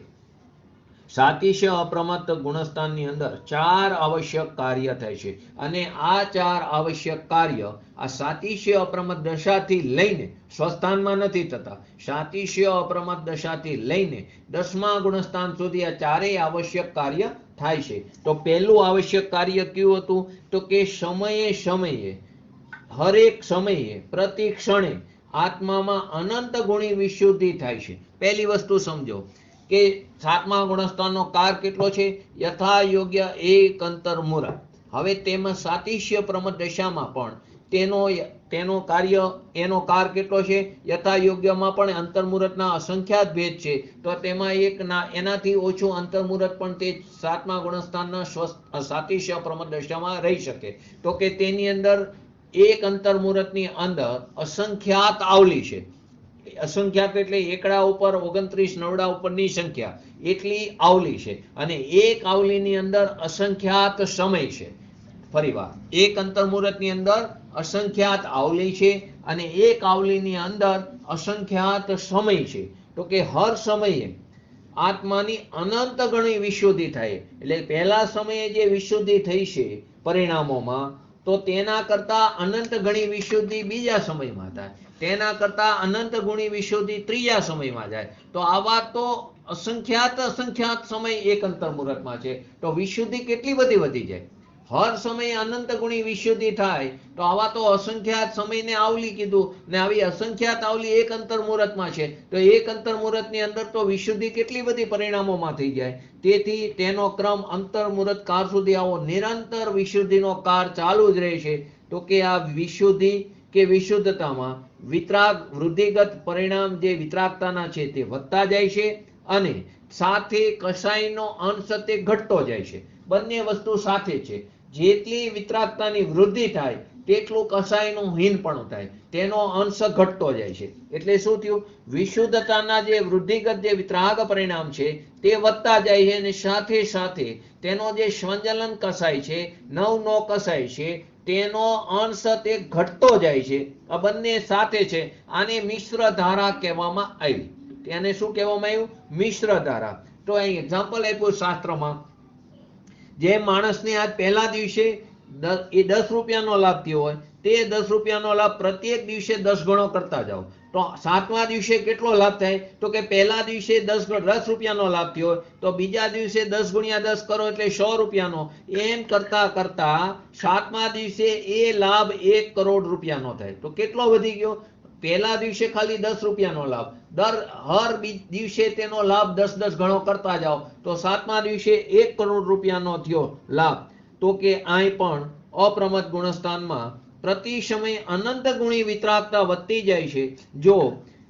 સાતિશ્ય અપ્રમત્ત ગુણસ્થાનની અંદર 4 આવશ્યક કાર્ય થાય છે અને આ 4 આવશ્યક કાર્ય આ સાતિશ્ય અપ્રમત્ત દશાથી લઈને સ્વસ્થાનમાં નથી થતા. સાતિશ્ય અપ્રમત્ત દશાથી લઈને 10મા ગુણસ્થાન સુધી આ ચારેય આવશ્યક કાર્ય થાય છે. તો પહેલું આવશ્યક કાર્ય કયું હતું તો કે સમયે હરેક સમયે પ્રતિ ક્ષણે આત્મામાં અનંત ગુણી વિશુદ્ધિ થાય છે. પહેલી વસ્તુ સમજો કે સાતમા ગુણસ્થાનનો કાર કેટલો છે? યથા યોગ્ય એક અંતર્મુહૂર્ત. હવે તેમાં સાતિશ્ય પ્રમદ દશામાં પણ તેનો કાર કેટલો છે? યથા યોગ્યમાં પણ અંતર્મુહૂર્તના અસંખ્યાત ભેદ છે તો તેમાં એનાથી ઓછું અંતર્મુહૂર્ત પણ તે સાતમા ગુણસ્થાનના સાતિશ્ય પ્રમદ દશામાં રહી શકે. તો કે તેની અંદર એક અંતર્મુહૂર્તની અંદર અસંખ્યાત આવલી છે. અસંખ્યાત એટલે એકડા ઉપર 29 નવડા ઉપરની સંખ્યા એટલી આવલી છે અને એક આવલીની અંદર અસંખ્યાત સમય છે. ફરીવાર, એક અંતર્મુહૂર્તની અંદર અસંખ્યાત આવલી છે અને એક આવલીની અંદર અસંખ્યાત સમય છે. તો કે હર સમયે આત્માની અનંત ગણી વિશુદ્ધિ થાય. એટલે પહેલા સમયે જે વિશુદ્ધિ થઈ છે પરિણામોમાં તો તેના કરતા અનંત ગણી વિશુદ્ધિ બીજા સમયમાં થાય, તેના કરતા અનંત ગુણી વિશુદ્ધિ ત્રીજા સમયમાં જાય. તો આવા તો અસંખ્યાત સમય એક અંતર્મુહૂર્તમાં છે તો વિશુદ્ધિ કેટલી બધી વધી જાય. હર સમયે અનંત ગુણી વિશુદ્ધિ થાય તો આવા તો અસંખ્યાત સમયને આવલી કીધું ને આવી અસંખ્યાત આવલી એક અંતર્મુહૂર્તમાં છે તો એક અંતર્મુહૂર્તની અંદર તો વિશુદ્ધિ કેટલી બધી પરિણામોમાં થઈ જાય. તેથી તેનો ક્રમ અંતર્મુહૂર્ત કાળ સુધી આવો નિરંતર વિશુદ્ધિનો કાર ચાલુ જ રહે છે. તો કે આ વિશુદ્ધિ કે વિશુદ્ધતામાં વિતરાગ વૃદ્ધિગત પરિણામ જે વિતરાગતાના છે તે વધતા જાય છે અને સાથે કસાયનો અંશ તે ઘટતો જાય છે. બંને વસ્તુ સાથે છે. જેટલી વિતરાગતાની વૃદ્ધિ થાય તેટલું કસાયનું હીનપણું થાય, તેનો અંશ ઘટતો જાય છે. એટલે શું થયું? વિશુદ્ધતાના જે વૃદ્ધિગત જે વિતરાગ પરિણામ છે તે વધતા જાય છે અને સાથે સાથે તેનો જે સ્વંજલન કસાય છે, નવનો કસાય છે તેનો અંશ તે ઘટતો જાય છે. આ બંને સાથે છે. આને મિશ્ર ધારા કહેવામાં આવી. તેને શું કહેવામાં આવ્યું? મિશ્ર ધારા. તો અહીં એક્ઝામ્પલ આપ્યું શાસ્ત્રમાં. જે માણસને આજ પહેલા દિવસે એ 10 રૂપિયાનો લાભ થયો હોય તે 10 રૂપિયાનો લાભ પ્રત્યેક દિવસે 10 ગણો કરતા જાઓ તો સાતમા દિવસે કેટલો લાભ થાય? તો કે પહેલા દિવસે 10 રૂપિયાનો લાભ થયો હોય તો બીજા દિવસે 10 ગુણ્યા 10 કરો એટલે 100 રૂપિયાનો. એમ કરતા કરતા સાતમા દિવસે એ લાભ 1 કરોડ રૂપિયાનો થાય. તો કેટલો વધી ગયો? પહેલા દિવસે ખાલી 10 રૂપિયાનો લાભ, હર દિવસે તેનો લાભ 10 ગણો કરતા જાઓ તો સાતમા દિવસે 1 કરોડ રૂપિયાનો થયો લાભ. તો કે અહીં પણ અપ્રમદ ગુણસ્થાનમાં પ્રતિ સમય અનંત ગુણી વિતરાગતા વધતી જાય છે. જો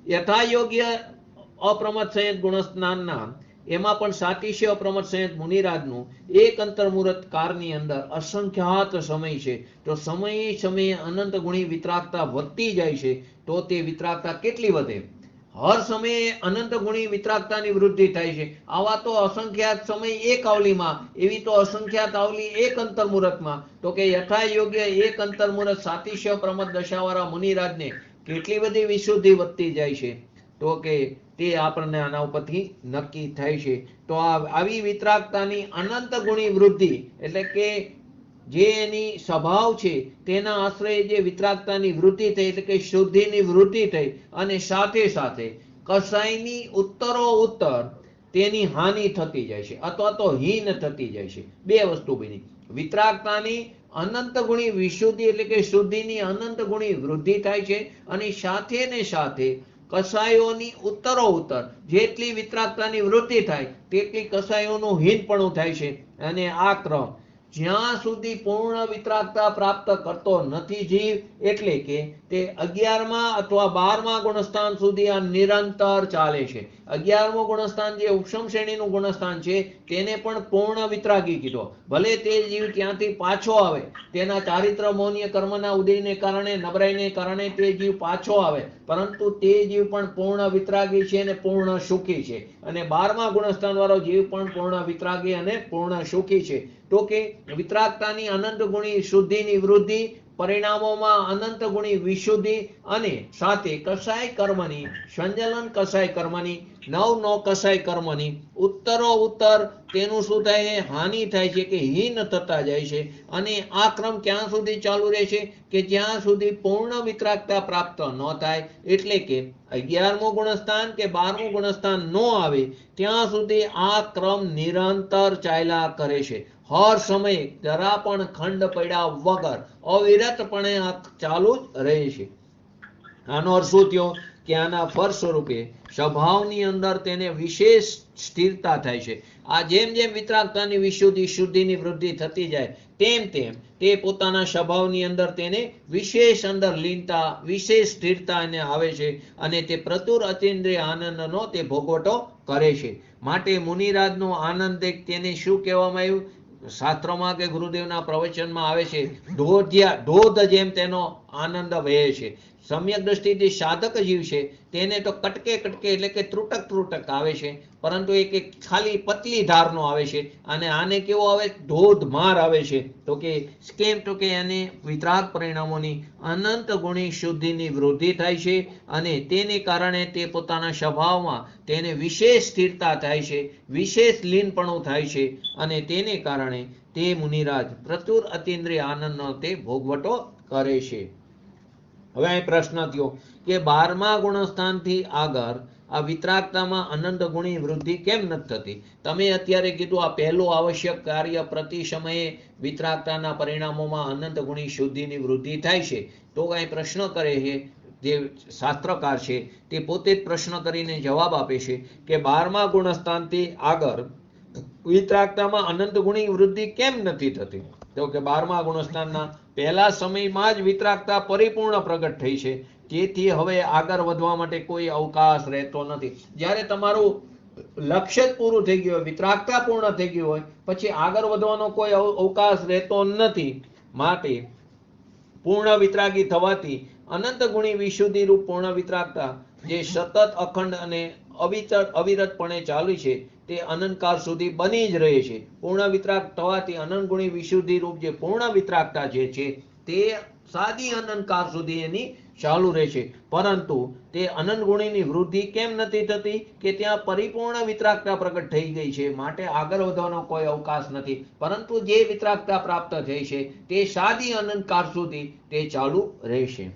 યથાયોગ્ય અપ્રમદ સંયત ગુણસ્થાનના એમાં પણ સાતિશ્ય અપ્રમદ સંયત મુનિરાજનું એક અંતર્મુહૂર્ત કાળની અંદર અસંખ્યાત સમય છે તો સમયે અનંત ગુણી વિતરાગતા વધતી જાય છે. તો તે વિતરાગતા કેટલી વધે? હર સમયે અનંત ગુણી વિતરાગતાની વૃદ્ધિ થાય છે. આવા તો અસંખ્યાત સમય એક આવલીમાં, એવી તો અસંખ્યાત આવલી એક અંતર્મુહૂર્તમાં. તો કે યથા યોગ્ય એક અંતર્મુહૂર્ત સાતિશ્ય પ્રમદ દશાવાળા મુનિરાજને કેટલી બધી વિશુદ્ધિ વધતી જાય છે તો કે તે આપણને આના ઉપરથી નક્કી થાય છે. તો આવી વિતરાગતાની અનંત ગુણી વૃદ્ધિ એટલે કે જે એની સ્વભાવ છે તેના આશ્રય જે વિતરાગતાની વૃદ્ધિ થઈ એટલે કે શુદ્ધિની વૃદ્ધિ થઈ અને સાથે સાથે કસાયની ઉત્તરો ઉત્તર તેની હાનિ થતી જાય છે અથવા તો હીન થતી જાય છે. બે વસ્તુ બની, વિતરાગતાની અનંત ગુણી વિશુદ્ધિ એટલે કે શુદ્ધિની અનંત ગુણી વૃદ્ધિ થાય છે અને સાથે ને સાથે કસાયોની ઉત્તરો ઉત્તર જેટલી વિતરાગતાની વૃદ્ધિ થાય તેટલી કસાયોનું હીનપણું થાય છે. અને આ ક્રમ જ્યાં સુધી પૂર્ણ વિતરાગતા પ્રાપ્ત કરતો નથી જીવ એટલે કે તે 11મા અથવા 12મા ગુણસ્થાન સુધી આ નિરંતર ચાલે છે. 11મો ગુણસ્થાન જે ઉપશમ શ્રેણીનું ગુણસ્થાન છે તેને પણ પૂર્ણ વિતરાગી કીધો. ભલે તે જીવ ત્યાંથી પાછો આવે, તેના ચારિત્ર મૌન્ય કર્મના ઉદયને કારણે નબળાઈને કારણે તે જીવ પાછો આવે, પરંતુ તે જીવ પણ પૂર્ણ વિતરાગી છે અને પૂર્ણ સુખી છે. અને 12મા ગુણસ્થાન વાળો જીવ પણ પૂર્ણ વિતરાગી અને પૂર્ણ સુખી છે. તો કે વિતરાગતાની અનંત ગુણી શુદ્ધિની વૃદ્ધિ, પરિણામોમાં અનંત ગુણી વિશુદ્ધિ અને સાથે કસાય કર્મની સંજલન કસાય કર્મની નવ કસાય કર્મની ઉત્તરો ઉત્તર તેનું શું થાય છે? હાનિ થાય છે કે હીન થતા જાય છે. અને આ ક્રમ ક્યાં સુધી ચાલુ રહે છે કે જ્યાં સુધી પૂર્ણ વિતરાગતા પ્રાપ્ત ન થાય એટલે કે 11મો ગુણસ્થાન કે 12મું ગુણસ્થાન ન આવે ત્યાં સુધી આ ક્રમ નિરંતર ચાલ્યા કરે છે. હર સમયે જરા પણ ખંડ પડ્યા વગર અવિરતપણે આ ચાલુ જ રહે છે. આનો અર્થ શું થયો કે આના ફળ સ્વરૂપે સ્વભાવની અંદર તેને વિશેષ સ્થિરતા થાય છે. આ જેમ જેમ વિતરાગતાની વિશુદ્ધિ શુદ્ધિની વૃદ્ધિ થતી જાય તેમ તેમ તે પોતાના સ્વભાવની અંદર તેને વિશેષ અંદર લીનતા વિશેષ સ્થિરતા એને આવે છે અને તે પ્રચુર અતિન્દ્રિય આનંદનો તે ભોગવટો કરે છે. માટે મુનિરાજનો આનંદ તેને શું કહેવામાં આવ્યું? શાસ્ત્રોમાં કે ગુરુદેવના પ્રવચનમાં આવે છે ધોધ જેમ તેનો આનંદ વહે છે. સમ્યક દ્રષ્ટિથી સાધક જીવ છે તેને તો કટકે કટકે એટલે કે ત્રુટક ત્રુટક આવે છે, પરંતુ એક ખાલી પતલી ધારનો આવે છે. અને આને કેવો આવે? ધોધમાર આવે છે. તો કે કેમ? તો કે એને વિતરાગ પરિણામોની અનંત ગુણી શુદ્ધિની વૃદ્ધિ થાય છે અને તેને કારણે તે પોતાના સ્વભાવમાં તેને વિશેષ સ્થિરતા થાય છે, વિશેષ લીનપણું થાય છે અને તેને કારણે તે મુનિરાજ પ્રચુર અતિન્દ્રિય આનંદનો તે ભોગવટો કરે છે. હવે અહીં પ્રશ્ન થયો કે 12મા ગુણસ્થાનથી આગળ આ વિતરાગતામાં અનંત ગુણી વૃદ્ધિ કેમ નથી થતી? તમે અત્યારે કીધું આ પહેલું આવશ્યક કાર્ય પ્રતિ સમયે વિતરાગતાના પરિણામોમાં અનંત ગુણી શુદ્ધિની વૃદ્ધિ થાય છે. તો કઈ પ્રશ્ન કરે છે જે શાસ્ત્રકાર છે તે પોતે જ પ્રશ્ન કરીને જવાબ આપે છે કે 12મા ગુણસ્થાનથી આગળ વિતરાગતામાં અનંત ગુણી વૃદ્ધિ કેમ નથી થતી? તો કે 12મા ગુણસ્થાનના પહેલા સમયમાં જ વિતરાગતા પરિપૂર્ણ પ્રગટ થઈ છે, જેથી હવે આગળ વધવા માટે કોઈ અવકાશ રહેતો નથી. જ્યારે તમારું લક્ષ્ય જ પૂરું થઈ ગયું હોય, વિતરાગતા પૂર્ણ થઈ ગયું હોય, પછી આગળ વધવાનો કોઈ અવકાશ રહેતો નથી. માટે પૂર્ણ વિતરાગી થવાથી અનંત ગુણી વિશુદ્ધિ રૂપ પૂર્ણ વિતરાગતા જે સતત અખંડ અને અવિરતપણે ચાલુ છે તે અનંતકાળ સુધી બની જ રહે છે. પૂર્ણ વિતરાગ થવાથી અનંત ગુણી વિશુદ્ધિ રૂપ જે પૂર્ણ વિતરાગતા જે છે તે સાદી અનંતકાળ સુધી એની ચાલુ રહે છે. પરંતુ તે અનંત ગુણીની વૃદ્ધિ કેમ નથી થતી? કે ત્યાં પરિપૂર્ણ વિતરાગતા પ્રગટ થઈ ગઈ છે, માટે આગળ વધવાનો કોઈ અવકાશ નથી. પરંતુ જે વિતરાગતા પ્રાપ્ત થઈ છે તે સાદી અનંતકાળ સુધી તે ચાલુ રહેશે.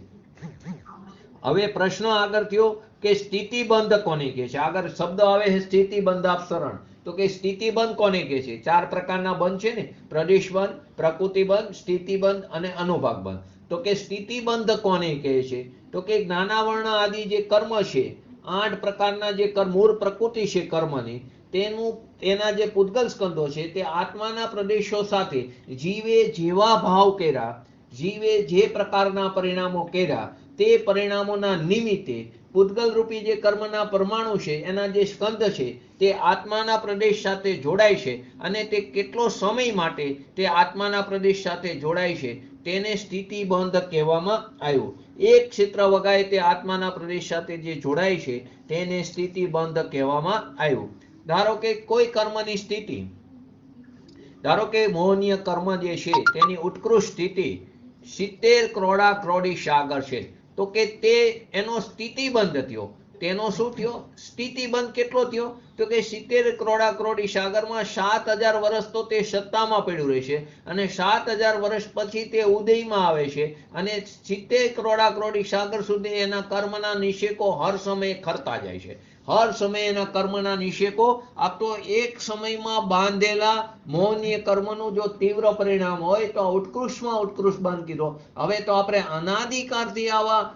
હવે પ્રશ્ન આગળ થયો કે સ્થિતિબંધ કોને કહે છે? આગળ શબ્દ આવે છે સ્થિતિબંધ આપસરણ. તો કે સ્થિતિબંધ કોને કહે છે? 4 પ્રકારના બંધ છે ને, પ્રદેશ બંધ, પ્રકૃતિ બંધ, સ્થિતિબંધ અને અનુભાગ બંધ. તો કે સ્થિતિબંધ કોને કહે છે? તો કે જ્ઞાનાવર્ણ આદિ જે કર્મ છે, 8 પ્રકારના જે મૂળ પ્રકૃતિ છે કર્મની, તેના જે પૂતગલ સ્કંદો છે તે આત્માના પ્રદેશો સાથે જીવે જેવા ભાવ કર્યા, જીવે જે પ્રકારના પરિણામો કર્યા તે પરિણામોના નિમિત્તે પૂતગલ રૂપી જે કર્મના પરમાણુ છે એના જે સ્કંદ છે તે આત્માના પ્રદેશ સાથે જોડાય છે. અને તે કેટલો સમય માટે તે આત્માના પ્રદેશ સાથે જોડાય છે તેને સ્થિતિબંધ કહેવામાં આવ્યું. એક ક્ષેત્ર વગાએ તે આત્માના પ્રદેશ સાથે જે જોડાય છે તેને સ્થિતિબંધ કહેવામાં આવ્યું. ધારો કે કોઈ કર્મની સ્થિતિ, ધારો કે મોહનીય કર્મ જે છે તેની ઉત્કૃષ્ટ સ્થિતિ 70 કરોડા કરોડી સાગર છે. તો કે તે એનો સ્થિતિબંધ થયો. તેનો શું થયો? સ્થિતિબંધ. કેટલો થયો? તો કે 70 કરોડા કરોડી સાગરમાં 7000 વર્ષ તો તે સત્તામાં પડ્યું રહેશે અને 7000 વર્ષ પછી તે ઉદયમાં આવે છે અને 70 કરોડા કરોડી સાગર સુધી એના કર્મના નિષેકો હર સમયે ખરતા જાય છે. હર સમયે એના કર્મના નિષેકો, આ તો એક સમયમાં બાંધેલા મોહનીય કર્મનું જો તીવ્ર પરિણામ હોય તો ઉત્કૃષ્ટમાં ઉત્કૃષ્ટ બંધ કીધો. હવે તો આપણે અનાદિકાળથી આવા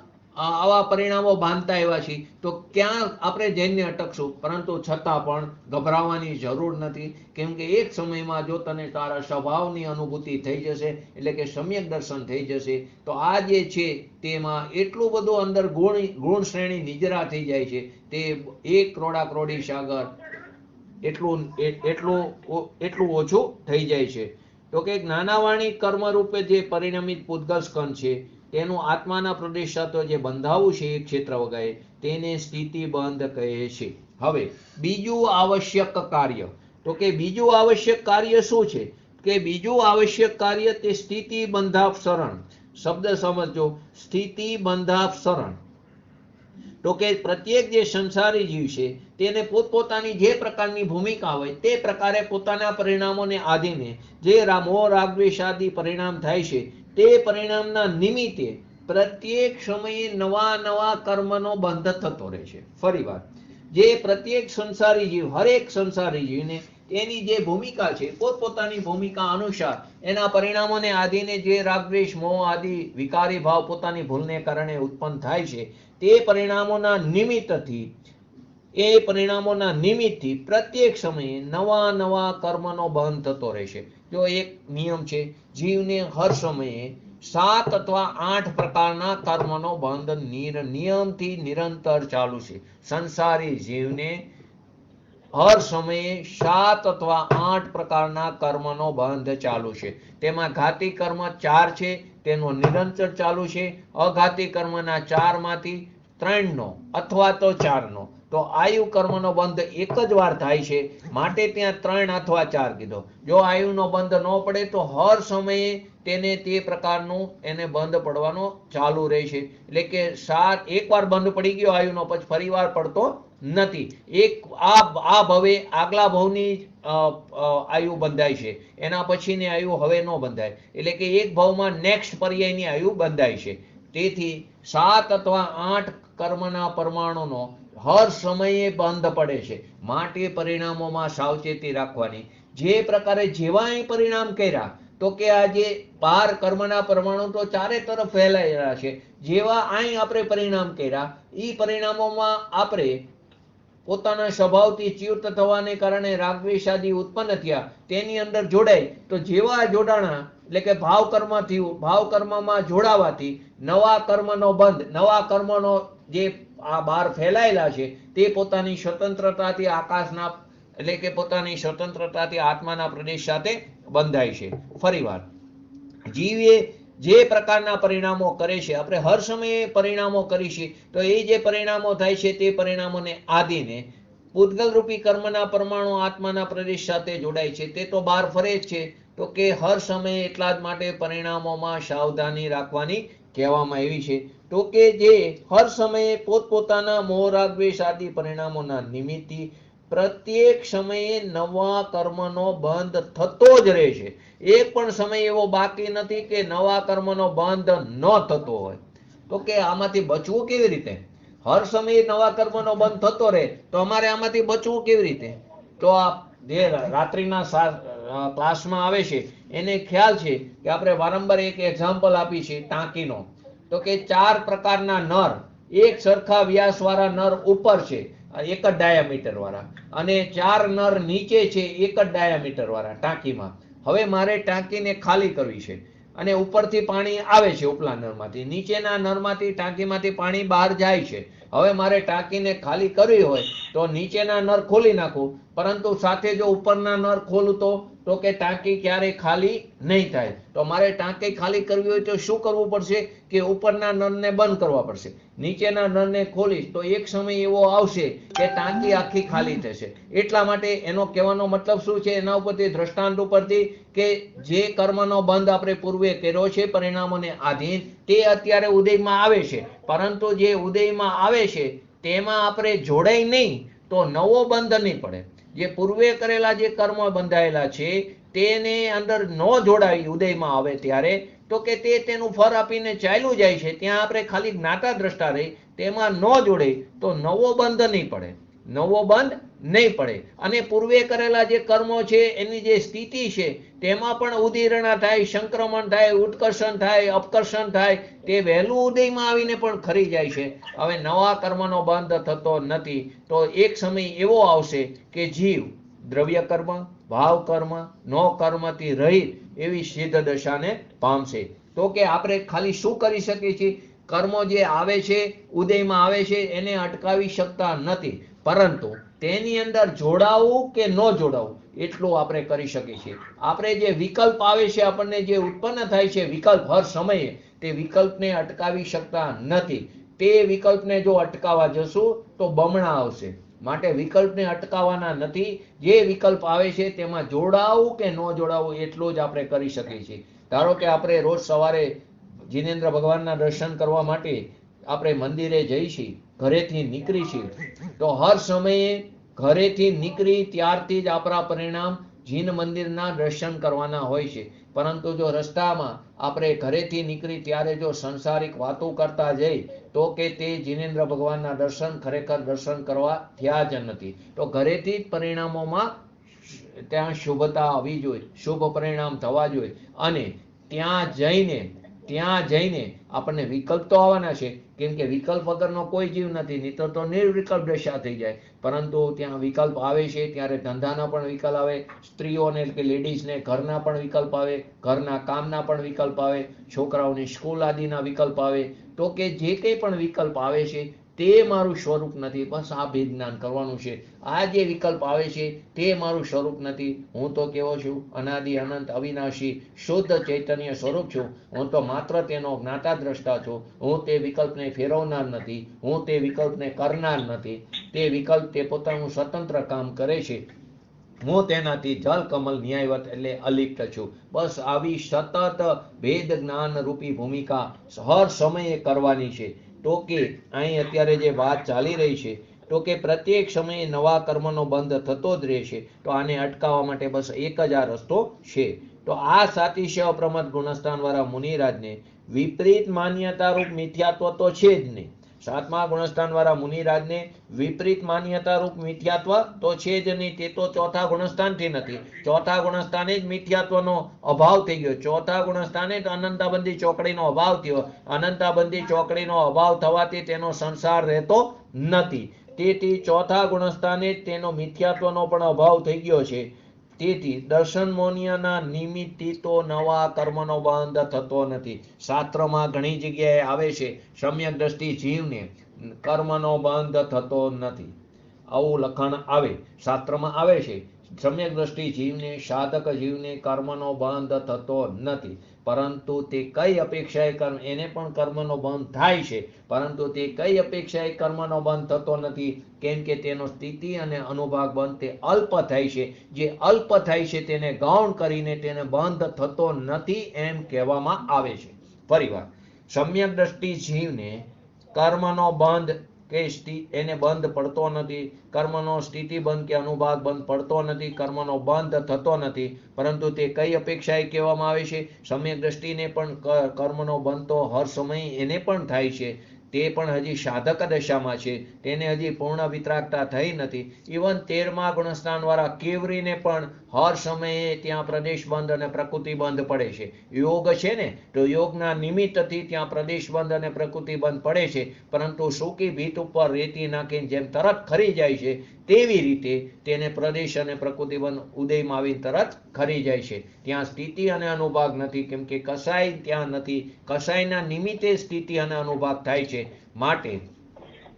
પરિણામો બાંધતા આવ્યા છીએ, તો ક્યાં આપણે જઈને અટકશું? પરંતુ છતાં પણ ગભરાવાની જરૂર નથી, કેમ કે એક સમયમાં જો તને તારા સ્વભાવની અનુભૂતિ થઈ જશે, એટલે કે સમ્યક દર્શન થઈ જશે, તો આ જે છે તેમાં એટલું બધું અંદર ગુણ શ્રેણી નિજરા થઈ જાય છે, તે 1 કરોડા કરોડી સાગર એટલું ઓછું થઈ જાય છે. તો કે જ્ઞાનાવાણી કર્મ રૂપે જે પરિણમિત પૂતગલ સ્કંદ છે તેનું આત્માના પ્રદેશ સાથે જે બંધાવું છે એક ક્ષેત્ર વગાએ, તેને સ્થિતિ બંધ કહે છે. હવે બીજું આવશ્યક કાર્ય, તો કે બીજું આવશ્યક કાર્ય શું છે? કે બીજું આવશ્યક કાર્ય તે સ્થિતિ બંધાપસરણ. શબ્દ સમજો, સ્થિતિ બંધાપસરણ. તો કે પ્રત્યેક જે સંસારી જીવ છે તેને પોતપોતાની જે પ્રકારની ભૂમિકા હોય તે પ્રકારે પોતાના પરિણામોને આધીને જે મોહ રાગ દ્વેષ આદિ પરિણામ થાય છે તે પરિણામના નિમિત્તે પ્રત્યેક સમયે નવા નવા કર્મનો બંધ થતો રહે છે. ફરી વાર, જે પ્રત્યેક સંસારી જીવ, હરેક સંસારી જીવને એની જે ભૂમિકા છે પોતપોતાની ભૂમિકા અનુસાર એના પરિણામોને આધીને જે રાગ દ્વેષ મોહ આદિ વિકારી ભાવ પોતાની ભૂલને કારણે ઉત્પન્ન થાય છે, તે પરિણામોના નિમિત્તથી પ્રત્યેક સમયે નવા નવા કર્મનો બંધ થતો રહેશે. જો એક નિયમ છે, જીવને હર સમયે 7 અથવા 8 પ્રકારના કર્મનો બંધ નિયમથી નિરંતર ચાલુ છે. સંસારી જીવને હર સમયે 7 અથવા 8 પ્રકારના કર્મનો બંધ ચાલુ છે. તેમાં ઘાતી કર્મ 4 છે, તેનો નિરંતર ચાલુ છે. અઘાતી કર્મના 4 માંથી 3 નો અથવા તો 4 નો. તો આયુ કર્મનો બંધ એક જ વાર થાય છે, માટે ત્યાં 3 અથવા 4 કીધો. જો આયુનો બંધ ન પડે તો હર સમયે તેને તે પ્રકારનું એને બંધ પડવાનો ચાલુ રહે છે. એટલે કે એકવાર બંધ પડી ગયો આયુનો, પછી ફરી વાર પડતો નથી. આ ભવે આગલા ભવની આયુ બંધાય છે, એના પછીની આયુ હવે ન બંધાય. એટલે કે એક ભવમાં નેક્સ્ટ પર્યાયની આયુ બંધાય છે. તેથી 7 અથવા 8 કર્મના પરમાણુનો હર સમયે બંધ પડે છે. માટે પરિણામોમાં સાવચેતી રાખવાની. જે પ્રકારે જેવા અહીં પરિણામ કર્યા, તો કે આ જે 12 કર્મના પરમાણુ તો ચારે તરફ ફેલાયેલા છે. જેવા અહીં આપણે પરિણામ કર્યા, એ પરિણામોમાં આપણે પોતાના સ્વભાવથી ચ્યુત થવાને કારણે રાગદ્વેષાદી ઉત્પન્ન થયા, તેની અંદર જોડાય તો જેવા જોડાણા, એટલે કે ભાવ કર્મ થયું, ભાવ કર્મમાં જોડાવાથી નવા કર્મનો બંધ, નવા કર્મનો જે આ બહાર ફેલાયેલા છે તે પોતાની સ્વતંત્રતાથી આકાશના, એટલે કે પોતાની સ્વતંત્રતાથી આત્માના પ્રદેશ સાથે બંધાય છે. ફરીવાર, જીવે જે પ્રકારના પરિણામો કરે છે, આપણે હર સમયે પરિણામો કરીશું, તો એ જે પરિણામો થાય છે તે પરિણામોને આધીને પૂતગલ રૂપી કર્મના પરમાણુ આત્માના પ્રદેશ સાથે જોડાય છે. તે તો બહાર ફરે જ છે. તો કે હર સમયે એટલા જ માટે પરિણામોમાં સાવધાની રાખવાની કહેવામાં આવી છે. તો કે જે હર સમયે પોતપોતાના મોહ રાગ દ્વેષ આદિ પરિણામોના નિમિત્તે પ્રત્યેક સમયે નવા કર્મનો બંધ થતો જ રહે છે. એક પણ સમય એવો બાકી નથી કે નવા કર્મનો બંધ ન થતો હોય. તો કે આમાંથી બચવું કેવી રીતે? હર સમયે નવા કર્મનો બંધ થતો રહે તો અમારે આમાંથી બચવું કેવી રીતે? તો આ જે રાત્રિના ક્લાસમાં આવે છે એને ખ્યાલ છે કે આપણે વારંવાર એક એક્ઝામ્પલ આપી છે ટાંકીનો. તો કે 4 પ્રકારના નર, એક સરખા વ્યાસ વાળા નર ઉપર છે, એક જ ડાયામીટર વાળા, અને 4 નર નીચે છે, એક જ ડાયામીટર વાળા ટાંકીમાં. હવે મારે ટાંકીને ખાલી કરવી છે અને ઉપરથી પાણી આવે છે ઉપલા નળમાંથી, નીચેના નળમાંથી ટાંકીમાંથી પાણી બહાર જાય છે. હવે મારે ટાંકીને ખાલી કરવી હોય તો નીચેના નળ ખોલી નાખું, પરંતુ સાથે જો ઉપરના નળ ખોલું તો તો કે ટાંકી ક્યારે ખાલી નહીં થાય. તો મારે ટાંકી ખાલી કરવી હોય તો શું કરવું પડશે કે ઉપરના નળને બંધ કરવા પડશે, નીચેના નળને ખોલીશ તો એક સમય એવો આવશે કે ટાંકી આખી ખાલી થશે. એટલા માટે એનો કહેવાનો મતલબ શું છે, એના ઉપરથી દ્રષ્ટાંત ઉપરથી કે જે કર્મનો બંધ આપણે પૂર્વે કર્યો છે પરિણામોને આધીન તે અત્યારે ઉદયમાં આવે છે, પરંતુ જે ઉદયમાં આવે છે તેમાં આપણે જોડાય નહીં તો નવો બંધ નહીં પડે. જે પૂર્વે કરેલા જે કર્મ બંધાયેલા છે તેને અંદર ન જોડાવી ઉદયમાં આવે ત્યારે તો કે તે તેનું ફળ આપીને ચાલ્યું જાય છે, ત્યાં આપણે ખાલી જ્ઞાતા દ્રષ્ટા રહી તેમાં ન જોડે તો નવો બંધ નહીં પડે, નવો બંધ નહીં પડે. અને પૂર્વે કરેલા જે કર્મો છે એની જે સ્થિતિ છે તેમાં પણ ઉદીરણા થાય, સંક્રમણ થાય, ઉત્કર્ષણ થાય, અપકર્ષણ થાય, તે વહેલું ઉદયમાં આવીને પણ ખરી જાય છે. હવે નવા કર્મનો બંધ થતો નથી. તો એક સમય એવો આવશે કે જીવ દ્રવ્ય કર્મ, ભાવ કર્મ, નો કર્મથી રહિત એવી સિદ્ધ દશાને પામશે. તો કે આપણે ખાલી શું કરી શકીએ છીએ, કર્મો જે આવે છે ઉદયમાં આવે છે એને અટકાવી શકતા નથી, પરંતુ તેની અંદર જોડાવું કે ન જોડાવું એટલું આપણે કરી શકીએ છીએ. આપણે જે વિકલ્પ આવે છે, આપણને જે ઉત્પન્ન થાય છે વિકલ્પ હર સમયે, તે વિકલ્પને અટકાવી શકતા નથી. તે વિકલ્પને જો અટકાવવા જશું તો બમણા આવશે. માટે વિકલ્પને અટકાવવાના નથી. જે વિકલ્પ આવે છે તેમાં જોડાવું કે ન જોડાવું એટલું જ આપણે કરી શકીએ છીએ. ધારો કે આપણે રોજ સવારે જીનેન્દ્ર ભગવાનના દર્શન કરવા માટે આપણે મંદિરે જઈશી, ઘરેથી નીકળી છીએ, તો હર સમયે ઘરેથી નીકળી ત્યારથી જ આપણા પરિણામ જીન મંદિરના દર્શન કરવાના હોય છે. પરંતુ જો રસ્તામાં આપણે ઘરેથી નીકળી ત્યારે જો સંસારિક વાતો કરતા જઈ તો કે તે જીનેન્દ્ર ભગવાનના દર્શન ખરેખર દર્શન કરવા થયા જ નથી. તો ઘરેથી જ પરિણામોમાં ત્યાં શુભતા આવવી જોઈએ, શુભ પરિણામ થવા જોઈએ. અને ત્યાં જઈને આપણને વિકલ્પ તો આવવાના છે, કેમ કે વિકલ્પ વગરનો કોઈ જીવ નથી, નહીં તો નિર્વિકલ્પ દશા થઈ જાય. પરંતુ ત્યાં વિકલ્પ આવે છે ત્યારે ધંધાના પણ વિકલ્પ આવે, સ્ત્રીઓને કે લેડીઝને ઘરના પણ વિકલ્પ આવે, ઘરના કામના પણ વિકલ્પ આવે, છોકરાઓની સ્કૂલ આદિના વિકલ્પ આવે. તો કે જે કંઈ પણ વિકલ્પ આવે છે તે મારું સ્વરૂપ નથી. બસ આ ભેદ જ્ઞાન કરવાનું છે. આ જે વિકલ્પ આવે છે તે મારું સ્વરૂપ નથી. હું તો કેવો છું, અનાદિ અનંત અવિનાશી શુદ્ધ ચૈતન્ય સ્વરૂપ છું. હું તો માત્ર તેનો જ્ઞાતા દ્રષ્ટા છું. હું તે વિકલ્પને ફેરવનાર નથી, હું તે વિકલ્પને કરનાર નથી. તે વિકલ્પ તે પોતાનું સ્વતંત્ર કામ કરે છે. હું તેનાથી જલ કમલ ન્યાયવત એટલે અલિપ્ત છું. બસ આવી સતત ભેદ જ્ઞાન રૂપી ભૂમિકા હર સમયે કરવાની છે. તો કે અહીં અત્યારે જે વાત ચાલી રહી છે તો કે પ્રત્યેક સમયે નવા કર્મનો બંધ થતો જ રહે છે. તો આને અટકાવવા માટે બસ એક જ આ રસ્તો છે. તો આ સાતી છે અપ્રમદ ગુણસ્થાન વાળા મુનિરાજને વિપરીત માન્યતા રૂપ મિથ્યાત્વ તો છે જ નહીં. સાતમા ગુણસ્થાન વાળા મુનિરાજને વિપરીત માન્યતા રૂપ મિથ્યાત્વ તો છે જ નહીં. તે તો ચોથા ગુણસ્થાનથી નથી. ચોથા ગુણસ્થાને જ મિથ્યાત્વનો અભાવ થઈ ગયો. ચોથા ગુણસ્થાને જ અનંતાબંધી ચોકડીનો અભાવ થયો. અનંતાબંધી ચોકડીનો અભાવ થવાથી તેનો સંસાર રહેતો નથી. તેથી ચોથા ગુણસ્થાને જ તેનો મિથ્યાત્વનો પણ અભાવ થઈ ગયો છે. તેથી દર્શન મોનિયાના નિમિત્તથી તો નવા કર્મનો બંધ થતો નથી. શાસ્ત્રમાં ઘણી જગ્યાએ આવે છે સમ્યક દ્રષ્ટિ જીવને કર્મનો બંધ થતો નથી, આવું લખાણ આવે, શાસ્ત્રમાં આવે છે. સમ્યક દ્રષ્ટિ જીવને, સાધક જીવને કર્મનો બંધ થતો નથી. પરંતુ તે કઈ અપેક્ષાએ કર્મ, એને પણ કર્મનો બંધ થાય છે, પરંતુ તે કઈ અપેક્ષાએ કર્મનો બંધ થતો નથી, કેમ કે તેનો સ્થિતિ અને અનુભાગ બંધ તે અલ્પ થાય છે. જે અલ્પ થાય છે તેને ગૌણ કરીને તેને બંધ થતો નથી એમ કહેવામાં આવે છે. ફરીવાર, સમ્યક દ્રષ્ટિ જીવને કર્મનો બંધ કે એને બંધ પડતો નથી, કર્મનો સ્થિતિ બંધ કે અનુભાગ બંધ પડતો નથી, કર્મનો બંધ થતો નથી. પરંતુ તે કઈ અપેક્ષાએ કહેવામાં આવે છે? સમ્યક દ્રષ્ટિને પણ કર્મનો બંધ તો હર સમયે એને પણ થાય છે. તે પણ હજી સાધક દશામાં છે, તેને હજી પૂર્ણ વિતરાગતા થઈ નથી. ઇવન 13મા ગુણસ્થાન વાળા કેવરીને પણ હર સમયે ત્યાં પ્રદેશ બંધ અને પ્રકૃતિ બંધ પડે છે. યોગ છે ને, તો યોગના નિમિત્તથી ત્યાં પ્રદેશ બંધ અને પ્રકૃતિ બંધ પડે છે. પરંતુ સૂકી ભીત ઉપર રેતી નાખીને જેમ તરત ખરી જાય છે, તેવી રીતે તેને પ્રદેશ અને પ્રકૃતિ બંધ ઉદયમાં આવીને તરત ખરી જાય છે. ત્યાં સ્થિતિ અને અનુભાગ નથી, કેમ કે કસાય ત્યાં નથી. કસાયના નિમિત્તે સ્થિતિ અને અનુભાગ થાય છે. માટે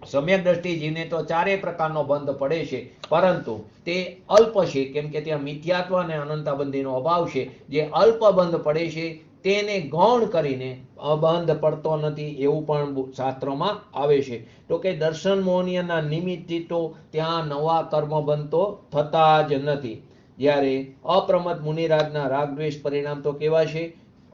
સમ્યક દ્રષ્ટિ જીવને તો ચારે પ્રકારનો બંધ પડે છે, પરંતુ તે અલ્પ છે, કેમ કે ત્યાં મિથ્યાત્વ અને અનંતાબંધીનો અભાવ છે. જે અલ્પ બંધ પડે છે તેને ગૌણ કરીને બંધ પડતો નથી એવું પણ શાસ્ત્રોમાં આવે છે. તો કે દર્શન મોહનીયના નિમિત્તથી તો ત્યાં નવા કર્મ બંધ તો થતા જ નથી. જ્યારે અપ્રમદ મુનિરાજના રાગદ્વેષ પરિણામ તો કેવા છે?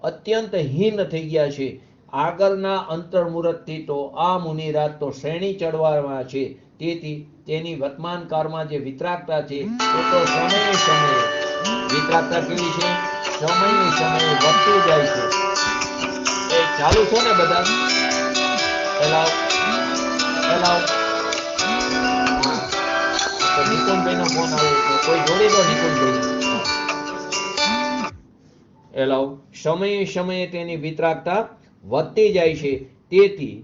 અત્યંત હીન થઈ ગયા છે. આગળના અંતર્મુહૂર્તથી તો આ મુનિરાજ તો શ્રેણી ચડવામાં છે. તેથી તેની વર્તમાન કાળમાં જે વિતરાગતા છે એ તો સમયે સમયે વિતરાગતા કેવી છે? સમયે સમયે વધતું જાય છે. એ ચાલુ છો ને બધા? એલાવ એલાવ તો નિકુંજભાઈ નો ફોન આવે છે, કોઈ જોડી દો નિકુંજભાઈ. એલાવ સમયે સમયે તેની વિતરાગતા વધતી જાય છે. તેથી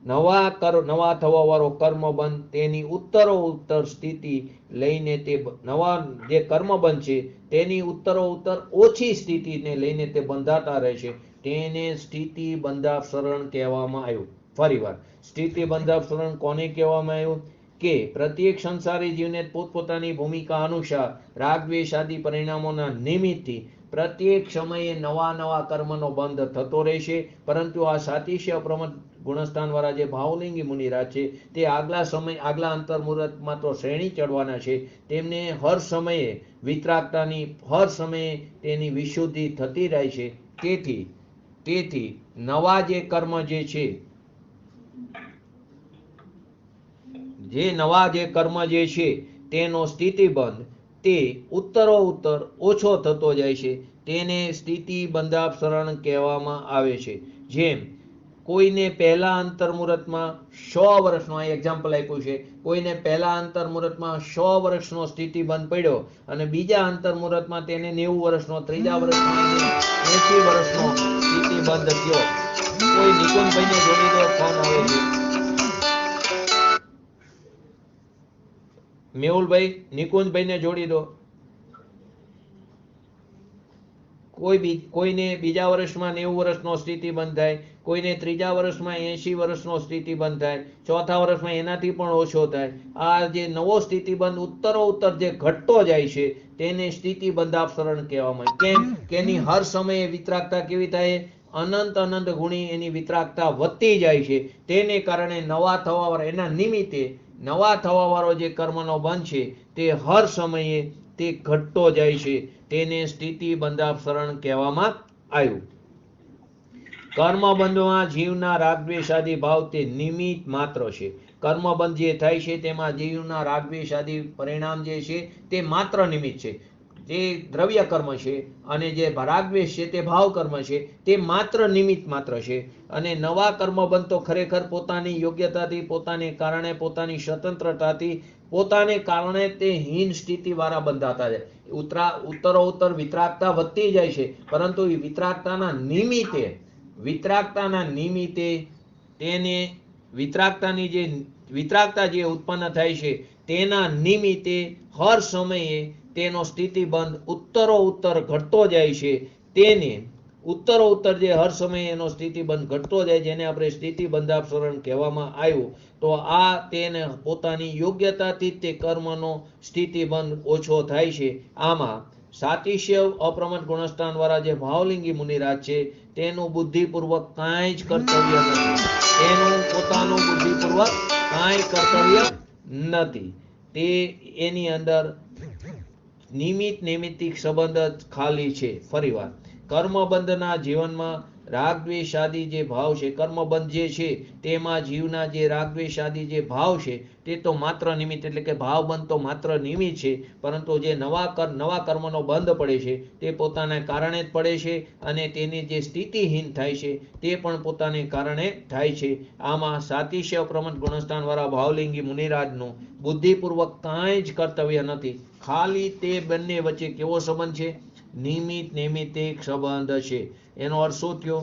નવા થવા વાળો કર્મ બંધ તેની ઉત્તરોત્તર સ્થિતિ લઈને તે નવા જે કર્મ બંધ છે તેની ઉત્તરોત્તર ઓછી સ્થિતિને લઈને તે બંધાતા રહે છે. તેને સ્થિતિ બંધાપસરણ કહેવામાં આવ્યું. ફરીવાર સ્થિતિ બંધાપસરણ કોને કહેવામાં આવ્યું? કે પ્રત્યેક સંસારી જીવને પોતપોતાની ભૂમિકા અનુસાર રાગદ્વેષ આદિ પરિણામોના નિમિત્તથી પ્રત્યેક સમયે નવા કર્મનો બંધ થતો રહેશે. પરંતુ આ સાતિશ્ય અપ્રમદ ગુણસ્થાન વાળા જે ભાવલિંગી મુનિરાજ છે તે આગલા અંતર્મુહૂર્તમાં તો શ્રેણી ચડવાના છે. તેમને હર સમયે વિતરાગતાની હર સમયે તેની વિશુદ્ધિ થતી રહે છે. તેથી નવા જે કર્મ જે છે તેનો સ્થિતિબંધ તે ઉત્તરોત્તર ઓછો થતો જાય છે. તેને સ્થિતિ બંધાપસરણ કહેવામાં આવે છે. જેમ કોઈને પહેલા અંતર્મુહૂર્તમાં 100 વર્ષનો એક્ઝામ્પલ આપ્યું છે. કોઈને પહેલા અંતર્મુહૂર્તમાં 100 વર્ષનો સ્થિતિબંધ પડ્યો અને બીજા અંતર્મુહૂર્તમાં તેને 90 વર્ષનો, ત્રીજા વર્ષમાં 80 વર્ષનો સ્થિતિબંધ થયો. કોઈ નિકુંજભાઈને જોડી દો, ફોન આવે છે. મેહુલભાઈ નિકુંજભાઈને જોડી દો. કોઈને બીજા વર્ષમાં 90 વર્ષનો સ્થિતિબંધ થાય, કોઈને ત્રીજા વર્ષમાં 80 વર્ષનો સ્થિતિબંધ થાય, ચોથા વર્ષમાં એનાથી પણ ઓછો થાય. આ જે નવો સ્થિતિબંધ ઉત્તરોત્તર જે ઘટતો જાય છે તેને સ્થિતિ બંધાપસરણ કહેવામાં આવે. કેમ કે એની હર સમયે વિતરાગતા કેવી થાય? અનંત ગુણી એની વિતરાગતા વધતી જાય છે. તેને કારણે નવા થવા વાળા એના નિમિત્તે નવા થવા વાળો જે કર્મનો બંધ છે તે હર સમયે તે ઘટતો જાય છે. તેને સ્થિતિ બંધાપસરણ કહેવામાં આવ્યું. કર્મબંધમાં જીવના રાગદ્વેષાદી ભાવ તે નિમિત્ત માત્ર છે. કર્મબંધ જે થાય છે તેમાં જીવના રાગદ્વેષાદી પરિણામ જે છે તે માત્ર નિમિત્ત છે. જે દ્રવ્ય કર્મ છે અને જે રાગદ્વેષ છે તે ભાવ કર્મ છે તે માત્ર નિમિત્ત માત્ર છે. અને નવા કર્મબંધ તો ખરેખર પોતાની યોગ્યતાથી, પોતાને કારણે, પોતાની સ્વતંત્રતાથી, પોતાને કારણે તે હીન સ્થિતિ વાળા બંધાતા જાય. ઉત્તરોત્તર વિતરાગતા વધતી જાય છે, પરંતુ એ વિતરાગતાના નિમિત્તે તેને વિતરાગતા જે ઉત્પન્ન થાય છે તેના નિમિત્તે હર સમયે તેનો સ્થિતિબંધ ઉત્તરોત્તર ઘટતો જાય છે. તેને ઉત્તરોત્તર જે હર સમયે એનો સ્થિતિબંધ ઘટતો જાય, જેને આપણે સ્થિતિ બંધાપસરણ કહેવામાં આવ્યું. તો આ તેને પોતાની યોગ્યતાથી તે કર્મનો સ્થિતિબંધ ઓછો થાય છે. આમાં સાતિશ્ય અપ્રમદ ગુણસ્થાન વાળા જે ભાવલિંગી મુનિરાજ છે તેનું બુદ્ધિપૂર્વક કાંઈ જ કર્તવ્ય નથી. તેનું પોતાનું બુદ્ધિપૂર્વક કાંઈ કર્તવ્ય નથી. તે એની અંદર નૈમિત્તિક સંબંધ જ ખાલી છે. ફરીવાર કર્મબંધના જીવનમાં રાગદ્વેષાદી જે ભાવ છે, કર્મબંધ જે છે તેમાં જીવના જે રાગદ્વેષાદી જે ભાવ છે તે તો માત્ર નિમિત્ત, એટલે કે ભાવબંધ તો માત્ર નિમિત્ત છે. પરંતુ જે નવા કર્મનો બંધ પડે છે તે પોતાના કારણે જ પડે છે અને તેની જે સ્થિતિહીન થાય છે તે પણ પોતાને કારણે થાય છે. આમાં સાતિશ્ય અપ્રમદ ગુણસ્થાન વાળા ભાવલિંગી મુનિરાજનું બુદ્ધિપૂર્વક કાંઈ જ કર્તવ્ય નથી. ખાલી તે બંને વચ્ચે કેવો સંબંધ છે? નૈમિત્તિક સંબંધ છે. એનો અર્થ શું થયો?